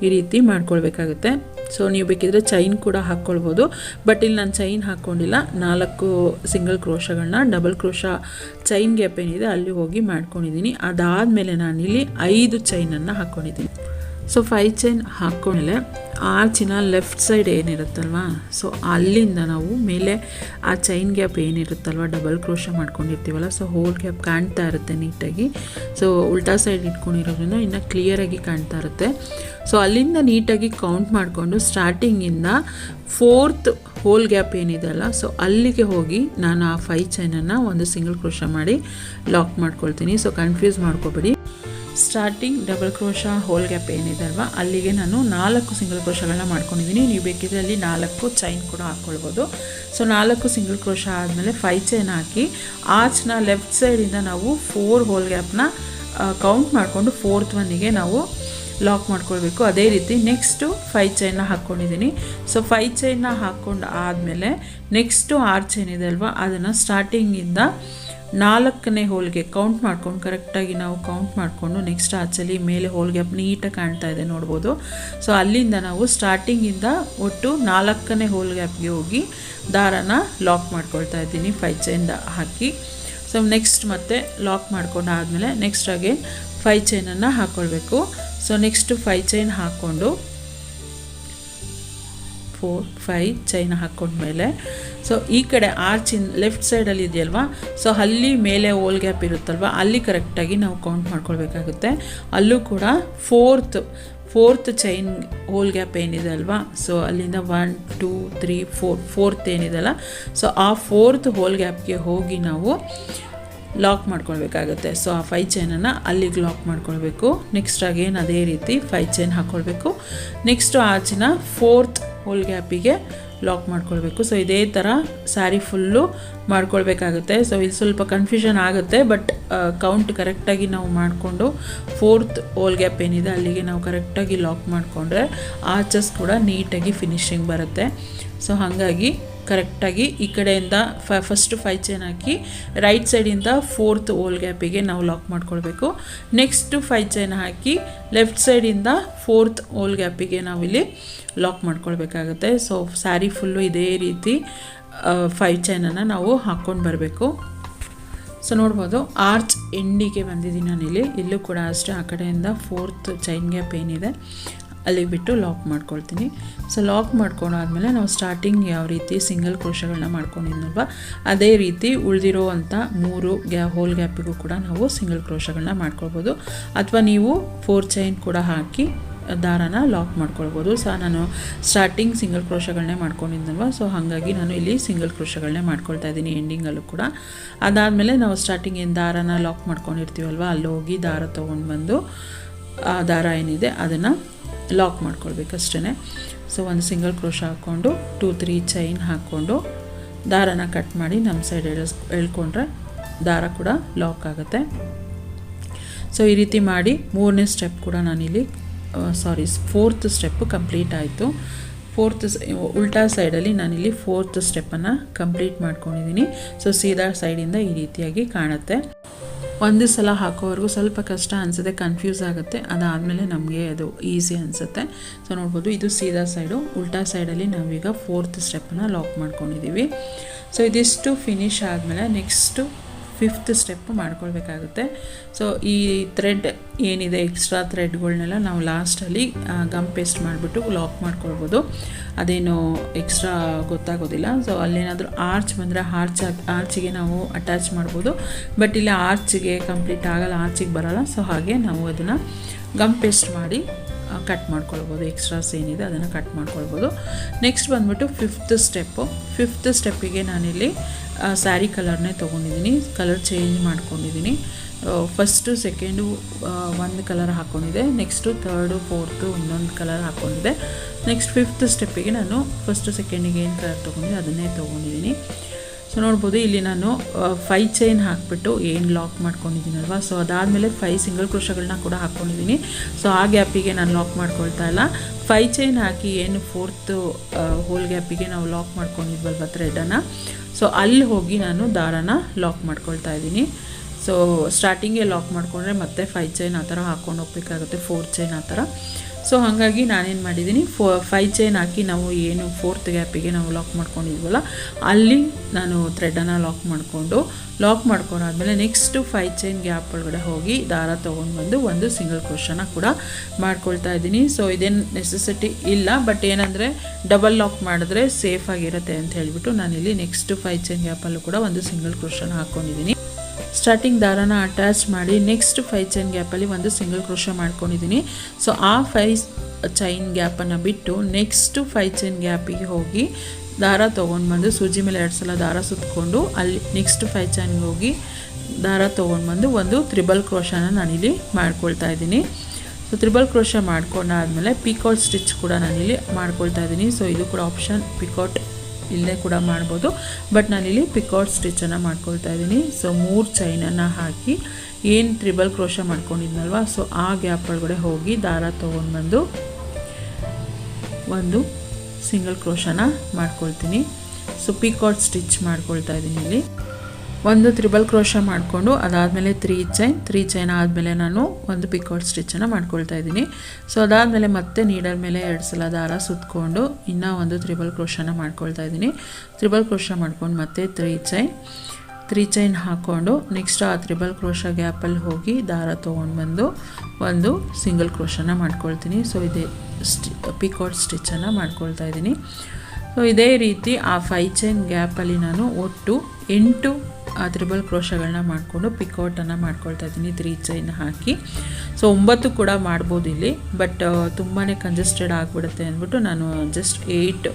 ಈ ರೀತಿ ಮಾಡ್ಕೊಳ್ಬೇಕಾಗುತ್ತೆ. ಸೊ ನೀವು ಬೇಕಿದ್ರೆ ಚೈನ್ ಕೂಡ ಹಾಕ್ಕೊಳ್ಬೋದು, ಬಟ್ ಇಲ್ಲಿ ನಾನು ಚೈನ್ ಹಾಕ್ಕೊಂಡಿಲ್ಲ. 4 ಸಿಂಗಲ್ ಕ್ರೋಶಗಳನ್ನ ಡಬಲ್ ಕ್ರೋಶ ಚೈನ್ ಗ್ಯಾಪ್ ಏನಿದೆ ಅಲ್ಲಿ ಹೋಗಿ ಮಾಡ್ಕೊಂಡಿದ್ದೀನಿ. ಅದಾದಮೇಲೆ ನಾನಿಲ್ಲಿ 5 ಚೈನನ್ನು ಹಾಕ್ಕೊಂಡಿದ್ದೀನಿ. ಸೊ 5 ಚೈನ್ ಹಾಕ್ಕೊಂಡ್ಮೇಲೆ ಆರ್ಚಿನ ಲೆಫ್ಟ್ ಸೈಡ್ ಏನಿರುತ್ತಲ್ವ, ಸೊ ಅಲ್ಲಿಂದ ನಾವು ಮೇಲೆ ಆ ಚೈನ್ ಗ್ಯಾಪ್ ಏನಿರುತ್ತಲ್ವ ಡಬಲ್ ಕ್ರೋಶ ಮಾಡ್ಕೊಂಡಿರ್ತೀವಲ್ಲ, ಸೊ ಹೋಲ್ ಗ್ಯಾಪ್ ಕಾಣ್ತಾ ಇರುತ್ತೆ ನೀಟಾಗಿ. ಸೊ ಉಲ್ಟಾ ಸೈಡ್ ಇಟ್ಕೊಂಡಿರೋದ್ರಿಂದ ಇನ್ನೂ ಕ್ಲಿಯರಾಗಿ ಕಾಣ್ತಾ ಇರುತ್ತೆ. ಸೊ ಅಲ್ಲಿಂದ ನೀಟಾಗಿ ಕೌಂಟ್ ಮಾಡಿಕೊಂಡು ಸ್ಟಾರ್ಟಿಂಗಿಂದ 4th ಹೋಲ್ ಗ್ಯಾಪ್ ಏನಿದೆ ಅಲ್ಲ, ಸೊ ಅಲ್ಲಿಗೆ ಹೋಗಿ ನಾನು ಆ 5 ಚೈನನ್ನು ಒಂದು ಸಿಂಗಲ್ ಕ್ರೋಶ ಮಾಡಿ ಲಾಕ್ ಮಾಡ್ಕೊಳ್ತೀನಿ. ಸೊ ಕನ್ಫ್ಯೂಸ್ ಮಾಡ್ಕೋಬೇಡಿ. Starting double crochet hole gap ಏನಿದೆ ಅಲ್ವಾ ಅಲ್ಲಿಗೆ ನಾನು 4 ಸಿಂಗಲ್ ಕ್ರೋಶಗಳನ್ನ ಮಾಡ್ಕೊಂಡಿದ್ದೀನಿ. ನೀವು ಬೇಕಿದ್ರೆ ಅಲ್ಲಿ 4 ಚೈನ್ ಕೂಡ ಹಾಕ್ಕೊಳ್ಬೋದು. ಸೊ 4 ಸಿಂಗಲ್ ಕ್ರೋಶ ಆದಮೇಲೆ 5 ಚೈನ್ ಹಾಕಿ ಆರ್ಚ್ನ ಲೆಫ್ಟ್ ಸೈಡಿಂದ ನಾವು 4 ಹೋಲ್ ಗ್ಯಾಪ್ನ ಕೌಂಟ್ ಮಾಡಿಕೊಂಡು 4th ಒನ್ನಿಗೆ ನಾವು ಲಾಕ್ ಮಾಡ್ಕೊಳ್ಬೇಕು. ಅದೇ ರೀತಿ ನೆಕ್ಸ್ಟು 5 ಚೈನ್ನ ಹಾಕ್ಕೊಂಡಿದ್ದೀನಿ. ಸೊ 5 ಚೈನ್ನ ಹಾಕ್ಕೊಂಡು ಆದಮೇಲೆ ನೆಕ್ಸ್ಟು ಆರ್ಚ್ ಏನಿದೆ ಅಲ್ವಾ ಅದನ್ನು ಸ್ಟಾರ್ಟಿಂಗಿಂದ 4ನೇ ಹೋಲ್ಗೆ ಕೌಂಟ್ ಮಾಡ್ಕೊಂಡು ಕರೆಕ್ಟಾಗಿ ನಾವು ಕೌಂಟ್ ಮಾಡಿಕೊಂಡು ನೆಕ್ಸ್ಟ್ ಆರ್ಚಲ್ಲಿ ಮೇಲೆ ಹೋಲ್ ಗ್ಯಾಪ್ ನೀಟಾಗಿ ಕಾಣ್ತಾ ಇದೆ ನೋಡ್ಬೋದು. ಸೊ ಅಲ್ಲಿಂದ ನಾವು ಸ್ಟಾರ್ಟಿಂಗಿಂದ ಒಟ್ಟು 4ನೇ ಹೋಲ್ ಗ್ಯಾಪ್ಗೆ ಹೋಗಿ ದಾರನ ಲಾಕ್ ಮಾಡ್ಕೊಳ್ತಾ ಇದ್ದೀನಿ 5 ಚೈನ್ ಹಾಕಿ. ಸೊ ನೆಕ್ಸ್ಟ್ ಮತ್ತೆ ಲಾಕ್ ಮಾಡ್ಕೊಂಡು ಆದಮೇಲೆ ನೆಕ್ಸ್ಟ್ ಅಗೇನ್ 5 ಚೈನನ್ನು ಹಾಕ್ಕೊಳ್ಬೇಕು. ಸೊ ನೆಕ್ಸ್ಟು 5 ಚೈನ್ ಹಾಕ್ಕೊಂಡು 4-5 ಚೈನ್ ಹಾಕ್ಕೊಂಡ್ಮೇಲೆ ಸೊ ಈ ಕಡೆ ಆರ್ಚಿನ ಲೆಫ್ಟ್ ಸೈಡಲ್ಲಿ ಇದೆಯಲ್ವಾ, ಸೊ ಅಲ್ಲಿ ಮೇಲೆ ಹೋಲ್ ಗ್ಯಾಪ್ ಇರುತ್ತಲ್ವ ಅಲ್ಲಿ ಕರೆಕ್ಟಾಗಿ ನಾವು ಕೌಂಟ್ ಮಾಡ್ಕೊಳ್ಬೇಕಾಗುತ್ತೆ. ಅಲ್ಲೂ ಕೂಡ 4th ಚೈನ್ ಹೋಲ್ ಗ್ಯಾಪ್ ಏನಿದೆ ಅಲ್ವಾ, ಸೊ ಅಲ್ಲಿಂದ 1 2 3 4th ಏನಿದೆಲ್ಲ, ಸೊ ಆ 4th ಹೋಲ್ ಗ್ಯಾಪ್ಗೆ ಹೋಗಿ ನಾವು ಲಾಕ್ ಮಾಡ್ಕೊಳ್ಬೇಕಾಗುತ್ತೆ. ಸೊ ಆ 5 ಚೈನನ್ನು ಅಲ್ಲಿಗೆ ಲಾಕ್ ಮಾಡ್ಕೊಳ್ಬೇಕು. ನೆಕ್ಸ್ಟ್ ಅಗೇನ್ ಅದೇ ರೀತಿ 5 ಚೈನ್ ಹಾಕ್ಕೊಳ್ಬೇಕು. ನೆಕ್ಸ್ಟು ಆರ್ಚಿನ 4th ಹೋಲ್ ಗ್ಯಾಪಿಗೆ ಲಾಕ್ ಮಾಡ್ಕೊಳ್ಬೇಕು. ಸೊ ಇದೇ ಥರ ಸ್ಯಾರಿ ಫುಲ್ಲು ಮಾಡ್ಕೊಳ್ಬೇಕಾಗುತ್ತೆ. ಸೊ ಇಲ್ಲಿ ಸ್ವಲ್ಪ ಕನ್ಫ್ಯೂಷನ್ ಆಗುತ್ತೆ, ಬಟ್ ಕೌಂಟ್ ಕರೆಕ್ಟಾಗಿ ನಾವು ಮಾಡಿಕೊಂಡು 4th ಹೋಲ್ ಗ್ಯಾಪ್ ಏನಿದೆ ಅಲ್ಲಿಗೆ ನಾವು ಕರೆಕ್ಟಾಗಿ ಲಾಕ್ ಮಾಡಿಕೊಂಡ್ರೆ ಆರ್ಚಸ್ ಕೂಡ ನೀಟಾಗಿ ಫಿನಿಶಿಂಗ್ ಬರುತ್ತೆ. ಸೊ ಹಾಗಾಗಿ ಕರೆಕ್ಟಾಗಿ ಈ ಕಡೆಯಿಂದ ಫಸ್ಟ್ 5 ಚೈನ್ ಹಾಕಿ ರೈಟ್ ಸೈಡಿಂದ 4th ಹೋಲ್ ಗ್ಯಾಪಿಗೆ ನಾವು ಲಾಕ್ ಮಾಡ್ಕೊಳ್ಬೇಕು. ನೆಕ್ಸ್ಟು 5 ಚೈನ್ ಹಾಕಿ ಲೆಫ್ಟ್ ಸೈಡಿಂದ 4th ಹೋಲ್ ಗ್ಯಾಪಿಗೆ ನಾವಿಲ್ಲಿ ಲಾಕ್ ಮಾಡ್ಕೊಳ್ಬೇಕಾಗುತ್ತೆ. ಸೊ ಸ್ಯಾರಿ ಫುಲ್ಲು ಇದೇ ರೀತಿ 5 ಚೈನನ್ನು ನಾವು ಹಾಕ್ಕೊಂಡು ಬರಬೇಕು. ಸೊ ನೋಡ್ಬೋದು ಆರ್ಚ್ ಎಂಡಿಗೆ ಬಂದಿದ್ದೀನಿ ನಾನಿಲ್ಲಿ. ಇಲ್ಲೂ ಕೂಡ ಅಷ್ಟೇ ಆ ಕಡೆಯಿಂದ 4th ಚೈನ್ ಗ್ಯಾಪ್ ಏನಿದೆ ಅಲ್ಲಿಗೆ ಬಿಟ್ಟು ಲಾಕ್ ಮಾಡ್ಕೊಳ್ತೀನಿ. ಸೊ ಲಾಕ್ ಮಾಡ್ಕೊಂಡಾದ್ಮೇಲೆ ನಾವು ಸ್ಟಾರ್ಟಿಂಗ್ ಯಾವ ರೀತಿ ಸಿಂಗಲ್ ಕ್ರೋಶಗಳನ್ನ ಮಾಡ್ಕೊಂಡಿದ್ನಲ್ವ ಅದೇ ರೀತಿ ಉಳಿದಿರೋ ಅಂಥ 3 ಹೋಲ್ ಗ್ಯಾಪಿಗೂ ಕೂಡ ನಾವು ಸಿಂಗಲ್ ಕ್ರೋಶಗಳನ್ನ ಮಾಡ್ಕೊಳ್ಬೋದು. ಅಥವಾ ನೀವು 4 ಚೈನ್ ಕೂಡ ಹಾಕಿ ದಾರಾನ ಲಾಕ್ ಮಾಡ್ಕೊಳ್ಬೋದು. ಸೊ ನಾನು ಸ್ಟಾರ್ಟಿಂಗ್ ಸಿಂಗಲ್ ಕ್ರೋಶಗಳನ್ನೇ ಮಾಡ್ಕೊಂಡಿದ್ದಲ್ವ, ಸೊ ಹಾಗಾಗಿ ನಾನು ಇಲ್ಲಿ ಸಿಂಗಲ್ ಕ್ರೋಶಗಳನ್ನೇ ಮಾಡ್ಕೊಳ್ತಾ ಇದ್ದೀನಿ ಎಂಡಿಂಗಲ್ಲೂ ಕೂಡ. ಅದಾದಮೇಲೆ ನಾವು ಸ್ಟಾರ್ಟಿಂಗ್ ಏನು ದಾರಾನ ಲಾಕ್ ಮಾಡ್ಕೊಂಡಿರ್ತೀವಲ್ವ ಅಲ್ಲಿ ಹೋಗಿ ದಾರ ತೊಗೊಂಡು ಬಂದು ಆ ದಾರ ಏನಿದೆ ಅದನ್ನು ಲಾಕ್ ಮಾಡ್ಕೊಳ್ಬೇಕಷ್ಟೇ. ಸೊ ಒಂದು ಸಿಂಗಲ್ ಕ್ರೋಶ ಹಾಕ್ಕೊಂಡು 2-3 ಚೈನ್ ಹಾಕ್ಕೊಂಡು ದಾರಾನ ಕಟ್ ಮಾಡಿ ನಮ್ಮ ಸೈಡ್ ಎಳ್ಕೊಂಡ್ರೆ ದಾರ ಕೂಡ ಲಾಕ್ ಆಗುತ್ತೆ. ಸೊ ಈ ರೀತಿ ಮಾಡಿ ಮೂರನೇ ಸ್ಟೆಪ್ ಕೂಡ ನಾನಿಲ್ಲಿ ಫೋರ್ತ್ ಸ್ಟೆಪ್ಪು ಕಂಪ್ಲೀಟ್ ಆಯಿತು. ಉಲ್ಟಾ ಸೈಡಲ್ಲಿ ನಾನಿಲ್ಲಿ ಫೋರ್ತ್ ಸ್ಟೆಪ್ಪನ್ನು ಕಂಪ್ಲೀಟ್ ಮಾಡ್ಕೊಂಡಿದ್ದೀನಿ. ಸೊ ಸೀದಾ ಸೈಡಿಂದ ಈ ರೀತಿಯಾಗಿ ಕಾಣುತ್ತೆ. ಒಂದು ಸಲ ಹಾಕೋವರೆಗೂ ಸ್ವಲ್ಪ ಕಷ್ಟ ಅನಿಸುತ್ತೆ, ಕನ್ಫ್ಯೂಸ್ ಆಗುತ್ತೆ. ಅದಾದಮೇಲೆ ನಮಗೆ ಅದು ಈಸಿ ಅನಿಸುತ್ತೆ. ಸೊ ನೋಡ್ಬೋದು ಇದು ಸೀದಾ ಸೈಡು, ಉಲ್ಟಾ ಸೈಡಲ್ಲಿ ನಾವೀಗ ಫೋರ್ತ್ ಸ್ಟೆಪ್ಪನ್ನು ಲಾಕ್ ಮಾಡ್ಕೊಂಡಿದ್ದೀವಿ. ಸೊ ಇದಿಷ್ಟು ಫಿನಿಶ್ ಆದಮೇಲೆ ನೆಕ್ಸ್ಟು 5th ಸ್ಟೆಪ್ಪು ಮಾಡ್ಕೊಳ್ಬೇಕಾಗುತ್ತೆ. ಸೊ ಈ ಥ್ರೆಡ್ ಏನಿದೆ ಎಕ್ಸ್ಟ್ರಾ ಥ್ರೆಡ್ಗಳನ್ನೆಲ್ಲ ನಾವು ಲಾಸ್ಟಲ್ಲಿ ಗಮ್ ಪೇಸ್ಟ್ ಮಾಡಿಬಿಟ್ಟು ಲಾಕ್ ಮಾಡ್ಕೊಳ್ಬೋದು, ಅದೇನು ಎಕ್ಸ್ಟ್ರಾ ಗೊತ್ತಾಗೋದಿಲ್ಲ. ಸೊ ಅಲ್ಲೇನಾದರೂ ಆರ್ಚ್ ಬಂದರೆ ಆರ್ಚಿಗೆ ನಾವು ಅಟ್ಯಾಚ್ ಮಾಡ್ಬೋದು, ಬಟ್ ಇಲ್ಲಿ ಆರ್ಚಿಗೆ ಕಂಪ್ಲೀಟ್ ಆಗಲ್ಲ, ಆರ್ಚಿಗೆ ಬರೋಲ್ಲ. ಸೊ ಹಾಗೆ ನಾವು ಅದನ್ನು ಗಮ್ ಪೇಸ್ಟ್ ಮಾಡಿ ಕಟ್ ಮಾಡ್ಕೊಳ್ಬೋದು, ಎಕ್ಸ್ಟ್ರಾಸ್ ಏನಿದೆ ಅದನ್ನು ಕಟ್ ಮಾಡ್ಕೊಳ್ಬೋದು. ನೆಕ್ಸ್ಟ್ ಬಂದ್ಬಿಟ್ಟು 5th ಸ್ಟೆಪ್ಪಿಗೆ ನಾನಿಲ್ಲಿ ಸ್ಯಾರಿ ಕಲರ್ನೇ ತೊಗೊಂಡಿದ್ದೀನಿ, ಕಲರ್ ಚೇಂಜ್ ಮಾಡ್ಕೊಂಡಿದ್ದೀನಿ. ಫಸ್ಟು ಸೆಕೆಂಡು ಒಂದು ಕಲರ್ ಹಾಕ್ಕೊಂಡಿದ್ದೆ, ನೆಕ್ಸ್ಟು 3rd 4th ಇನ್ನೊಂದು ಕಲರ್ ಹಾಕ್ಕೊಂಡಿದ್ದೆ. ನೆಕ್ಸ್ಟ್ 5th ಸ್ಟೆಪ್ಪಿಗೆ ನಾನು ಫಸ್ಟು ಸೆಕೆಂಡಿಗೆ ಏನು ಕಲರ್ ತೊಗೊಂಡಿದ್ದೆ ಅದನ್ನೇ ತೊಗೊಂಡಿದ್ದೀನಿ. ಸೊ ನೋಡ್ಬೋದು ಇಲ್ಲಿ ನಾನು 5 ಚೈನ್ ಹಾಕಿಬಿಟ್ಟು ಏನು ಲಾಕ್ ಮಾಡ್ಕೊಂಡಿದ್ದೀನಲ್ವ, ಸೊ ಅದಾದಮೇಲೆ 5 ಸಿಂಗಲ್ ಕ್ರೋಶಗಳನ್ನ ಕೂಡ ಹಾಕ್ಕೊಂಡಿದ್ದೀನಿ. ಸೊ ಆ ಗ್ಯಾಪಿಗೆ ನಾನು ಲಾಕ್ ಮಾಡ್ಕೊಳ್ತಾ ಇಲ್ಲ, 5 ಚೈನ್ ಹಾಕಿ ಏನು 4th ಹೋಲ್ ಗ್ಯಾಪಿಗೆ ನಾವು ಲಾಕ್ ಮಾಡ್ಕೊಂಡಿದ್ವಲ್ವ ಥ್ರೆಡನ್ನು, ಸೊ ಅಲ್ಲಿ ಹೋಗಿ ನಾನು ದಾರಾನ ಲಾಕ್ ಮಾಡ್ಕೊಳ್ತಾ ಇದ್ದೀನಿ. ಸೊ ಸ್ಟಾರ್ಟಿಂಗೇ ಲಾಕ್ ಮಾಡಿಕೊಂಡ್ರೆ ಮತ್ತೆ 5 ಚೈನ್ ಆ ಥರ ಹಾಕ್ಕೊಂಡು ಹೋಗ್ಬೇಕಾಗುತ್ತೆ, 4 ಚೈನ್ ಆ ಥರ. ಸೊ ಹಾಗಾಗಿ ನಾನೇನು ಮಾಡಿದ್ದೀನಿ, 5 ಚೈನ್ ಹಾಕಿ ನಾವು ಏನು 4th ಗ್ಯಾಪಿಗೆ ನಾವು ಲಾಕ್ ಮಾಡ್ಕೊಂಡಿದ್ವಲ್ಲ ಅಲ್ಲಿ ನಾನು ಥ್ರೆಡನ್ನು ಲಾಕ್ ಮಾಡ್ಕೊಂಡಾದ್ಮೇಲೆ ನೆಕ್ಸ್ಟು 5 ಚೈನ್ ಗ್ಯಾಪ್ ಒಳಗಡೆ ಹೋಗಿ ದಾರ ತೊಗೊಂಡು ಬಂದು ಒಂದು ಸಿಂಗಲ್ ಕ್ರೋಶನ ಕೂಡ ಮಾಡ್ಕೊಳ್ತಾ ಇದ್ದೀನಿ. ಸೊ ಇದೇನು ನೆಸೆಸಿಟಿ ಇಲ್ಲ, ಬಟ್ ಏನಂದರೆ ಡಬಲ್ ಲಾಕ್ ಮಾಡಿದ್ರೆ ಸೇಫ್ ಆಗಿರುತ್ತೆ ಅಂತ ಹೇಳಿಬಿಟ್ಟು ನಾನಿಲ್ಲಿ ನೆಕ್ಸ್ಟ್ 5 ಚೈನ್ ಗ್ಯಾಪಲ್ಲೂ ಕೂಡ ಒಂದು ಸಿಂಗಲ್ ಕ್ರೋಶನ ಹಾಕ್ಕೊಂಡಿದ್ದೀನಿ. ಸ್ಟಾರ್ಟಿಂಗ್ ದಾರಾನ ಅಟ್ಯಾಚ್ ಮಾಡಿ ನೆಕ್ಸ್ಟ್ 5 ಚೈನ್ ಗ್ಯಾಪಲ್ಲಿ ಒಂದು ಸಿಂಗಲ್ ಕ್ರೋಶ ಮಾಡ್ಕೊಂಡಿದ್ದೀನಿ. ಸೊ ಆ 5 ಚೈನ್ ಗ್ಯಾಪನ್ನು ಬಿಟ್ಟು ನೆಕ್ಸ್ಟ್ 5 ಚೈನ್ ಗ್ಯಾಪಿಗೆ ಹೋಗಿ ದಾರ ತೊಗೊಂಡು ಬಂದು ಸೂಜಿ ಮೇಲೆ 2 ಸಲ ದಾರ ಸುತ್ತಕೊಂಡು ಅಲ್ಲಿ ನೆಕ್ಸ್ಟ್ 5 ಚೈನ್ಗೆ ಹೋಗಿ ದಾರ ತೊಗೊಂಡು ಬಂದು ಒಂದು ತ್ರಿಬಲ್ ಕ್ರೋಶನ ನಾನಿಲ್ಲಿ ಮಾಡ್ಕೊಳ್ತಾ ಇದ್ದೀನಿ. ಸೊ ತ್ರಿಬಲ್ ಕ್ರೋಶ ಮಾಡ್ಕೊಂಡಾದ್ಮೇಲೆ ಪಿಕಾಟ್ ಸ್ಟಿಚ್ ಕೂಡ ನಾನಿಲ್ಲಿ ಮಾಡ್ಕೊಳ್ತಾ ಇದ್ದೀನಿ. ಸೊ ಇದು ಕೂಡ ಆಪ್ಷನ್, ಪಿಕಾಟ್ ಇಲ್ಲೇ ಕೂಡ ಮಾಡ್ಬೋದು, ಬಟ್ ನಾನಿಲ್ಲಿ ಪಿಕಾಟ್ ಸ್ಟಿಚ್ಚನ್ನು ಮಾಡ್ಕೊಳ್ತಾ ಇದ್ದೀನಿ. ಸೊ 3 ಚೈನನ್ನು ಹಾಕಿ ಏನು ತ್ರಿಬಲ್ ಕ್ರೋಶ ಮಾಡ್ಕೊಂಡಿದ್ನಲ್ವ, ಸೊ ಆ ಗ್ಯಾಪ್ ಒಳಗಡೆ ಹೋಗಿ ದಾರ ತೊಗೊಂಡು ಬಂದು ಒಂದು ಸಿಂಗಲ್ ಕ್ರೋಶನ ಮಾಡ್ಕೊಳ್ತೀನಿ. ಸೊ ಪಿಕಾಟ್ ಸ್ಟಿಚ್ ಮಾಡ್ಕೊಳ್ತಾ ಇದ್ದೀನಿ. ಇಲ್ಲಿ ಒಂದು ತ್ರಿಬಲ್ ಕ್ರೋಶ ಮಾಡಿಕೊಂಡು ಅದಾದಮೇಲೆ 3 ಚೈನ್ ಆದಮೇಲೆ ನಾನು ಒಂದು ಪಿಕಾಟ್ ಸ್ಟಿಚ್ಚನ್ನು ಮಾಡ್ಕೊಳ್ತಾ ಇದ್ದೀನಿ. ಸೊ ಅದಾದಮೇಲೆ ಮತ್ತೆ ನೀಡಲ್ ಮೇಲೆ 2 ಸಲ ದಾರ ಸುತ್ತಕೊಂಡು ಇನ್ನೂ ಒಂದು ತ್ರಿಬಲ್ ಕ್ರೋಶನ ಮಾಡ್ಕೊಳ್ತಾ ಇದ್ದೀನಿ. ತ್ರಿಬಲ್ ಕ್ರೋಶ ಮಾಡ್ಕೊಂಡು ಮತ್ತೆ 3 ಚೈನ್ ಹಾಕ್ಕೊಂಡು ನೆಕ್ಸ್ಟ್ ಆ ತ್ರಿಬಲ್ ಕ್ರೋಶ ಗ್ಯಾಪಲ್ಲಿ ಹೋಗಿ ದಾರ ತೊಗೊಂಡು ಬಂದು ಒಂದು ಸಿಂಗಲ್ ಕ್ರೋಶನ ಮಾಡ್ಕೊಳ್ತೀನಿ. ಸೊ ಇದೇ ಪಿಕಾಟ್ ಸ್ಟಿಚ್ಚನ್ನು ಮಾಡ್ಕೊಳ್ತಾ ಇದ್ದೀನಿ. ಸೊ ಇದೇ ರೀತಿ ಆ 5 ಚೈನ್ ಗ್ಯಾಪಲ್ಲಿ ನಾನು ಒಟ್ಟು 8 ತ್ರಿಬಲ್ ಕ್ರೋಶಗಳನ್ನ ಮಾಡಿಕೊಂಡು ಪಿಕಾಟನ್ನು ಮಾಡ್ಕೊಳ್ತಾ ಇದ್ದೀನಿ 3 ಚೈನ್ ಹಾಕಿ. ಸೊ 9 ಕೂಡ ಮಾಡ್ಬೋದು ಇಲ್ಲಿ, ಬಟ್ ತುಂಬಾ ಕಂಜೆಸ್ಟೆಡ್ ಆಗಿಬಿಡುತ್ತೆ ಅಂದ್ಬಿಟ್ಟು ನಾನು ಜಸ್ಟ್ 8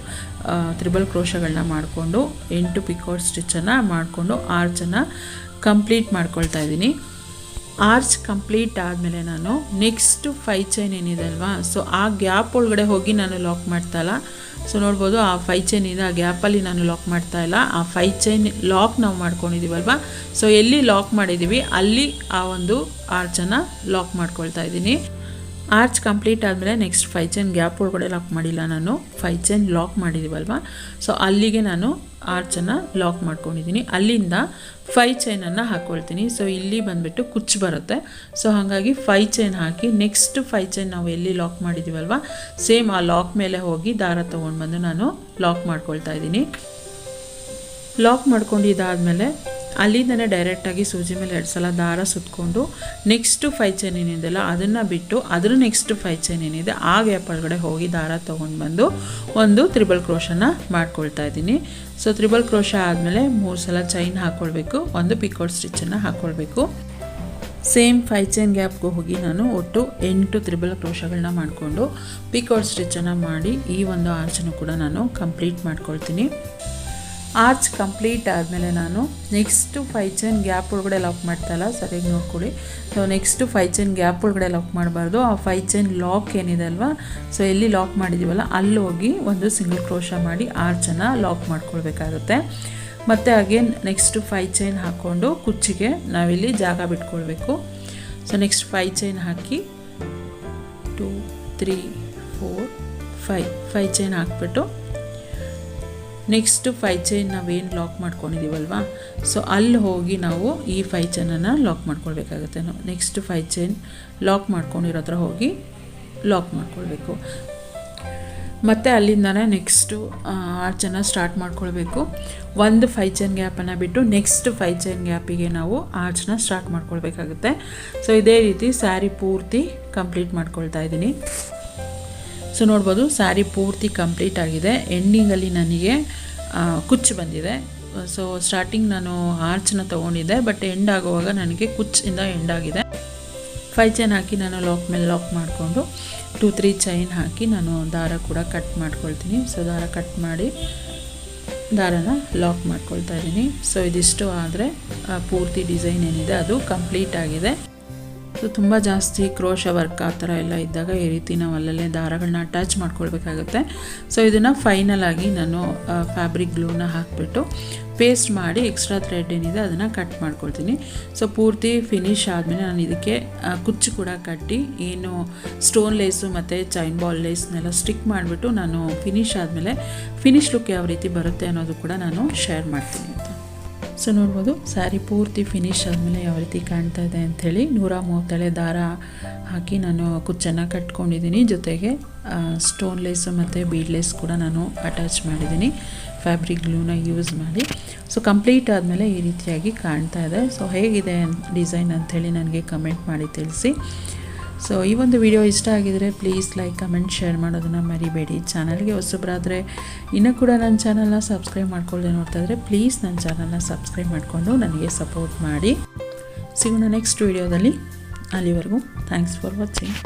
ತ್ರಿಬಲ್ ಕ್ರೋಶಗಳನ್ನ ಮಾಡಿಕೊಂಡು 8 ಪಿಕಾಟ್ ಸ್ಟಿಚ್ಚನ್ನು ಮಾಡಿಕೊಂಡು ಆರ್ಚನ್ನು ಕಂಪ್ಲೀಟ್ ಮಾಡ್ಕೊಳ್ತಾ ಇದ್ದೀನಿ. ಆರ್ಚ್ ಕಂಪ್ಲೀಟ್ ಆದಮೇಲೆ ನಾನು ನೆಕ್ಸ್ಟ್ 5 ಚೈನ್ ಏನಿದೆ ಅಲ್ವಾ, ಸೊ ಆ ಗ್ಯಾಪ್ ಒಳಗಡೆ ಹೋಗಿ ನಾನು ಲಾಕ್ ಮಾಡ್ತಾಯಿಲ್ಲ. ಸೊ ನೋಡ್ಬೋದು ಆ 5 ಚೈನ್ ಇದೆ, ಆ ಗ್ಯಾಪಲ್ಲಿ ನಾನು ಲಾಕ್ ಮಾಡ್ತಾಯಿಲ್ಲ. ಆ 5 ಚೈನ್ ಲಾಕ್ ನಾವು ಮಾಡ್ಕೊಂಡಿದ್ದೀವಲ್ವ, ಸೊ ಎಲ್ಲಿ ಲಾಕ್ ಮಾಡಿದ್ದೀವಿ ಅಲ್ಲಿ ಆ ಒಂದು ಆರ್ಚನ್ನು ಲಾಕ್ ಮಾಡ್ಕೊಳ್ತಾ ಇದ್ದೀನಿ. ಆರ್ಚ್ ಕಂಪ್ಲೀಟ್ ಆದಮೇಲೆ ನೆಕ್ಸ್ಟ್ 5 ಚೈನ್ ಗ್ಯಾಪ್ ಒಳಗಡೆ ಲಾಕ್ ಮಾಡಿಲ್ಲ, ನಾನು 5 ಚೈನ್ ಲಾಕ್ ಮಾಡಿದ್ದೀವಲ್ವ, ಸೊ ಅಲ್ಲಿಗೆ ನಾನು ಆರ್ಚನ್ನು ಲಾಕ್ ಮಾಡ್ಕೊಂಡಿದ್ದೀನಿ. ಅಲ್ಲಿಂದ 5 ಚೈನನ್ನು ಹಾಕ್ಕೊಳ್ತೀನಿ. ಸೊ ಇಲ್ಲಿ ಬಂದುಬಿಟ್ಟು ಕುಚ್ಚು ಬರುತ್ತೆ. ಸೊ ಹಾಗಾಗಿ 5 ಚೈನ್ ಹಾಕಿ ನೆಕ್ಸ್ಟ್ 5 ಚೈನ್ ನಾವು ಎಲ್ಲಿ ಲಾಕ್ ಮಾಡಿದ್ದೀವಲ್ವ ಸೇಮ್ ಆ ಲಾಕ್ ಮೇಲೆ ಹೋಗಿ ದಾರ ತೊಗೊಂಡು ಬಂದು ನಾನು ಲಾಕ್ ಮಾಡ್ಕೊಳ್ತಾ ಇದ್ದೀನಿ. ಲಾಕ್ ಮಾಡ್ಕೊಂಡಿದ್ದಾದಮೇಲೆ ಅಲ್ಲಿಂದನೇ ಡೈರೆಕ್ಟಾಗಿ ಸೂಜಿ ಮೇಲೆ 2 ಸಲ ದಾರ ಸುತ್ತಕೊಂಡು ನೆಕ್ಸ್ಟು 5 ಚೈನ್ ಏನಿದೆಯಲ್ಲ ಅದನ್ನು ಬಿಟ್ಟು ಅದ್ರ ನೆಕ್ಸ್ಟ್ 5 ಚೈನ್ ಏನಿದೆ ಆ ಗ್ಯಾಪ್ ಒಳಗಡೆ ಹೋಗಿ ದಾರ ತೊಗೊಂಡು ಬಂದು ಒಂದು ತ್ರಿಬಲ್ ಕ್ರೋಶನ ಮಾಡ್ಕೊಳ್ತಾ ಇದ್ದೀನಿ. ಸೊ ತ್ರಿಬಲ್ ಕ್ರೋಶ ಆದಮೇಲೆ 3 ಸಲ ಚೈನ್ ಹಾಕ್ಕೊಳ್ಬೇಕು, ಒಂದು ಪಿಕಾಟ್ ಸ್ಟಿಚ್ಚನ್ನು ಹಾಕ್ಕೊಳ್ಬೇಕು. ಸೇಮ್ 5 ಚೈನ್ ಗ್ಯಾಪ್ಗೆ ಹೋಗಿ ನಾನು ಒಟ್ಟು 8 ತ್ರಿಬಲ್ ಕ್ರೋಶಗಳನ್ನ ಮಾಡಿಕೊಂಡು ಪಿಕಾಟ್ ಸ್ಟಿಚ್ಚನ್ನು ಮಾಡಿ ಈ ಒಂದು ಆರ್ಚನ್ನು ಕೂಡ ನಾನು ಕಂಪ್ಲೀಟ್ ಮಾಡ್ಕೊಳ್ತೀನಿ. ಆರ್ಚ್ ಕಂಪ್ಲೀಟ್ ಆದಮೇಲೆ ನಾನು ನೆಕ್ಸ್ಟು 5 ಚೈನ್ ಗ್ಯಾಪ್ ಒಳಗಡೆ ಲಾಕ್ ಮಾಡ್ತಾಯಿಲ್ಲ, ಸರಿಯಾಗಿ ನೋಡ್ಕೊಳ್ಳಿ. ಸೊ ನೆಕ್ಸ್ಟು 5 ಚೈನ್ ಗ್ಯಾಪ್ ಒಳಗಡೆ ಲಾಕ್ ಮಾಡಬಾರ್ದು. ಆ 5 ಚೈನ್ ಲಾಕ್ ಏನಿದೆ ಅಲ್ವಾ, ಸೊ ಎಲ್ಲಿ ಲಾಕ್ ಮಾಡಿದ್ದೀವಲ್ಲ ಅಲ್ಲಿ ಹೋಗಿ ಒಂದು ಸಿಂಗಲ್ ಕ್ರೋಶ ಮಾಡಿ ಆರ್ಚನ್ನು ಲಾಕ್ ಮಾಡ್ಕೊಳ್ಬೇಕಾಗುತ್ತೆ. ಮತ್ತು ಅಗೇನ್ ನೆಕ್ಸ್ಟು 5 ಚೈನ್ ಹಾಕ್ಕೊಂಡು ಕುಚ್ಚಿಗೆ ನಾವಿಲ್ಲಿ ಜಾಗ ಬಿಟ್ಕೊಳ್ಬೇಕು. ಸೊ ನೆಕ್ಸ್ಟ್ 5 ಚೈನ್ ಹಾಕಿ 2 3 4 5 ಚೈನ್ ಹಾಕ್ಬಿಟ್ಟು ನೆಕ್ಸ್ಟ್ 5 ಚೈನ್ ನಾವೇನು ಲಾಕ್ ಮಾಡ್ಕೊಂಡಿದ್ದೀವಲ್ವ, ಸೊ ಅಲ್ಲಿ ಹೋಗಿ ನಾವು ಈ 5 ಚೈನನ್ನು ಲಾಕ್ ಮಾಡ್ಕೊಳ್ಬೇಕಾಗುತ್ತೆ. ನೆಕ್ಸ್ಟ್ 5 ಚೈನ್ ಲಾಕ್ ಮಾಡ್ಕೊಂಡಿರೋ ಹತ್ರ ಹೋಗಿ ಲಾಕ್ ಮಾಡ್ಕೊಳ್ಬೇಕು. ಮತ್ತು ಅಲ್ಲಿಂದನೇ ನೆಕ್ಸ್ಟು ಆರ್ಚನ್ನು ಸ್ಟಾರ್ಟ್ ಮಾಡ್ಕೊಳ್ಬೇಕು. ಒಂದು 5 ಚೈನ್ ಗ್ಯಾಪನ್ನು ಬಿಟ್ಟು ನೆಕ್ಸ್ಟ್ 5 ಚೈನ್ ಗ್ಯಾಪಿಗೆ ನಾವು ಆರ್ಚನ್ನ ಸ್ಟಾರ್ಟ್ ಮಾಡ್ಕೊಳ್ಬೇಕಾಗುತ್ತೆ. ಸೊ ಇದೇ ರೀತಿ ಸ್ಯಾರಿ ಪೂರ್ತಿ ಕಂಪ್ಲೀಟ್ ಮಾಡ್ಕೊಳ್ತಾ ಇದ್ದೀನಿ. ಸೊ ನೋಡ್ಬೋದು ಸ್ಯಾರಿ ಪೂರ್ತಿ ಕಂಪ್ಲೀಟ್ ಆಗಿದೆ. ಎಂಡಿಂಗಲ್ಲಿ ನನಗೆ ಕುಚ್ಚು ಬಂದಿದೆ. ಸೊ ಸ್ಟಾರ್ಟಿಂಗ್ ನಾನು ಆರ್ಚನ್ನ ತೊಗೊಂಡಿದ್ದೆ, ಬಟ್ ಎಂಡ್ ಆಗುವಾಗ ನನಗೆ ಕುಚ್ಚಿಂದ ಎಂಡ್ ಆಗಿದೆ. 5 ಚೈನ್ ಹಾಕಿ ನಾನು ಲಾಕ್ ಮೇಲೆ ಲಾಕ್ ಮಾಡಿಕೊಂಡು 2-3 ಚೈನ್ ಹಾಕಿ ನಾನು ದಾರ ಕೂಡ ಕಟ್ ಮಾಡ್ಕೊಳ್ತೀನಿ. ಸೊ ದಾರ ಕಟ್ ಮಾಡಿ ದಾರನ ಲಾಕ್ ಮಾಡ್ಕೊಳ್ತಾ ಇದ್ದೀನಿ. ಸೊ ಇದಿಷ್ಟು ಆದರೆ ಪೂರ್ತಿ ಡಿಸೈನ್ ಏನಿದೆ ಅದು ಕಂಪ್ಲೀಟ್ ಆಗಿದೆ. ಸೊ ತುಂಬ ಜಾಸ್ತಿ ಕ್ರೋಶ ವರ್ಕ್ ಆ ಥರ ಎಲ್ಲ ಇದ್ದಾಗ ಈ ರೀತಿ ನಾವು ಅಲ್ಲಲ್ಲೇ ದಾರಗಳನ್ನ ಅಟ್ಯಾಚ್ ಮಾಡ್ಕೊಳ್ಬೇಕಾಗುತ್ತೆ. ಸೊ ಇದನ್ನು ಫೈನಲ್ ಆಗಿ ನಾನು ಫ್ಯಾಬ್ರಿಕ್ ಗ್ಲೂನ ಹಾಕಿಬಿಟ್ಟು ಪೇಸ್ಟ್ ಮಾಡಿ ಎಕ್ಸ್ಟ್ರಾ ಥ್ರೆಡ್ ಏನಿದೆ ಅದನ್ನು ಕಟ್ ಮಾಡ್ಕೊಳ್ತೀನಿ. ಸೊ ಪೂರ್ತಿ ಫಿನಿಶ್ ಆದಮೇಲೆ ನಾನು ಇದಕ್ಕೆ ಕುಚ್ಚು ಕೂಡ ಕಟ್ಟಿ ಏನು ಸ್ಟೋನ್ ಲೇಸು ಮತ್ತು ಚೈನ್ ಬಾಲ್ ಲೇಸ್ನೆಲ್ಲ ಸ್ಟಿಕ್ ಮಾಡಿಬಿಟ್ಟು ನಾನು ಫಿನಿಶ್ ಆದಮೇಲೆ ಫಿನಿಶ್ ಲುಕ್ ಯಾವ ರೀತಿ ಬರುತ್ತೆ ಅನ್ನೋದು ಕೂಡ ನಾನು ಶೇರ್ ಮಾಡ್ತೀನಿ ಅಂತ. ಸೊ ನೋಡ್ಬೋದು ಸ್ಯಾರಿ ಪೂರ್ತಿ ಫಿನಿಶ್ ಆದಮೇಲೆ ಯಾವ ರೀತಿ ಕಾಣ್ತಾ ಇದೆ ಅಂಥೇಳಿ 130 ದಾರ ಹಾಕಿ ನಾನು ಕುಚ್ಚನ್ನು ಕಟ್ಕೊಂಡಿದ್ದೀನಿ. ಜೊತೆಗೆ ಸ್ಟೋನ್ ಲೇಸು ಮತ್ತು ಬೀಡ್ ಲೇಸ್ ಕೂಡ ನಾನು ಅಟ್ಯಾಚ್ ಮಾಡಿದ್ದೀನಿ ಫ್ಯಾಬ್ರಿಕ್ ಗ್ಲೂನ ಯೂಸ್ ಮಾಡಿ. ಸೊ ಕಂಪ್ಲೀಟ್ ಆದಮೇಲೆ ಈ ರೀತಿಯಾಗಿ ಕಾಣ್ತಾ ಇದೆ. ಸೊ ಹೇಗಿದೆ ಡಿಸೈನ್ ಅಂಥೇಳಿ ನನಗೆ ಕಮೆಂಟ್ ಮಾಡಿ ತಿಳಿಸಿ. ಸೊ ಈ ಒಂದು ವಿಡಿಯೋ ಇಷ್ಟ ಆಗಿದರೆ ಪ್ಲೀಸ್ ಲೈಕ್ ಕಮೆಂಟ್ ಶೇರ್ ಮಾಡೋದನ್ನು ಮರಿಬೇಡಿ. ಚಾನಲ್ಗೆ ಹೊಸಬ್ರಾದರೆ ಇನ್ನೂ ಕೂಡ ನನ್ನ ಚಾನಲ್ನ ಸಬ್ಸ್ಕ್ರೈಬ್ ಮಾಡ್ಕೊಳ್ಳದೆ ನೋಡ್ತಾ ಇದ್ದರೆ ಪ್ಲೀಸ್ ನನ್ನ ಚಾನಲ್ನ ಸಬ್ಸ್ಕ್ರೈಬ್ ಮಾಡಿಕೊಂಡು ನನಗೆ ಸಪೋರ್ಟ್ ಮಾಡಿ. ಸಿಗೋಣ ನೆಕ್ಸ್ಟ್ ವಿಡಿಯೋದಲ್ಲಿ. ಅಲ್ಲಿವರೆಗೂ ಥ್ಯಾಂಕ್ಸ್ ಫಾರ್ ವಾಚಿಂಗ್.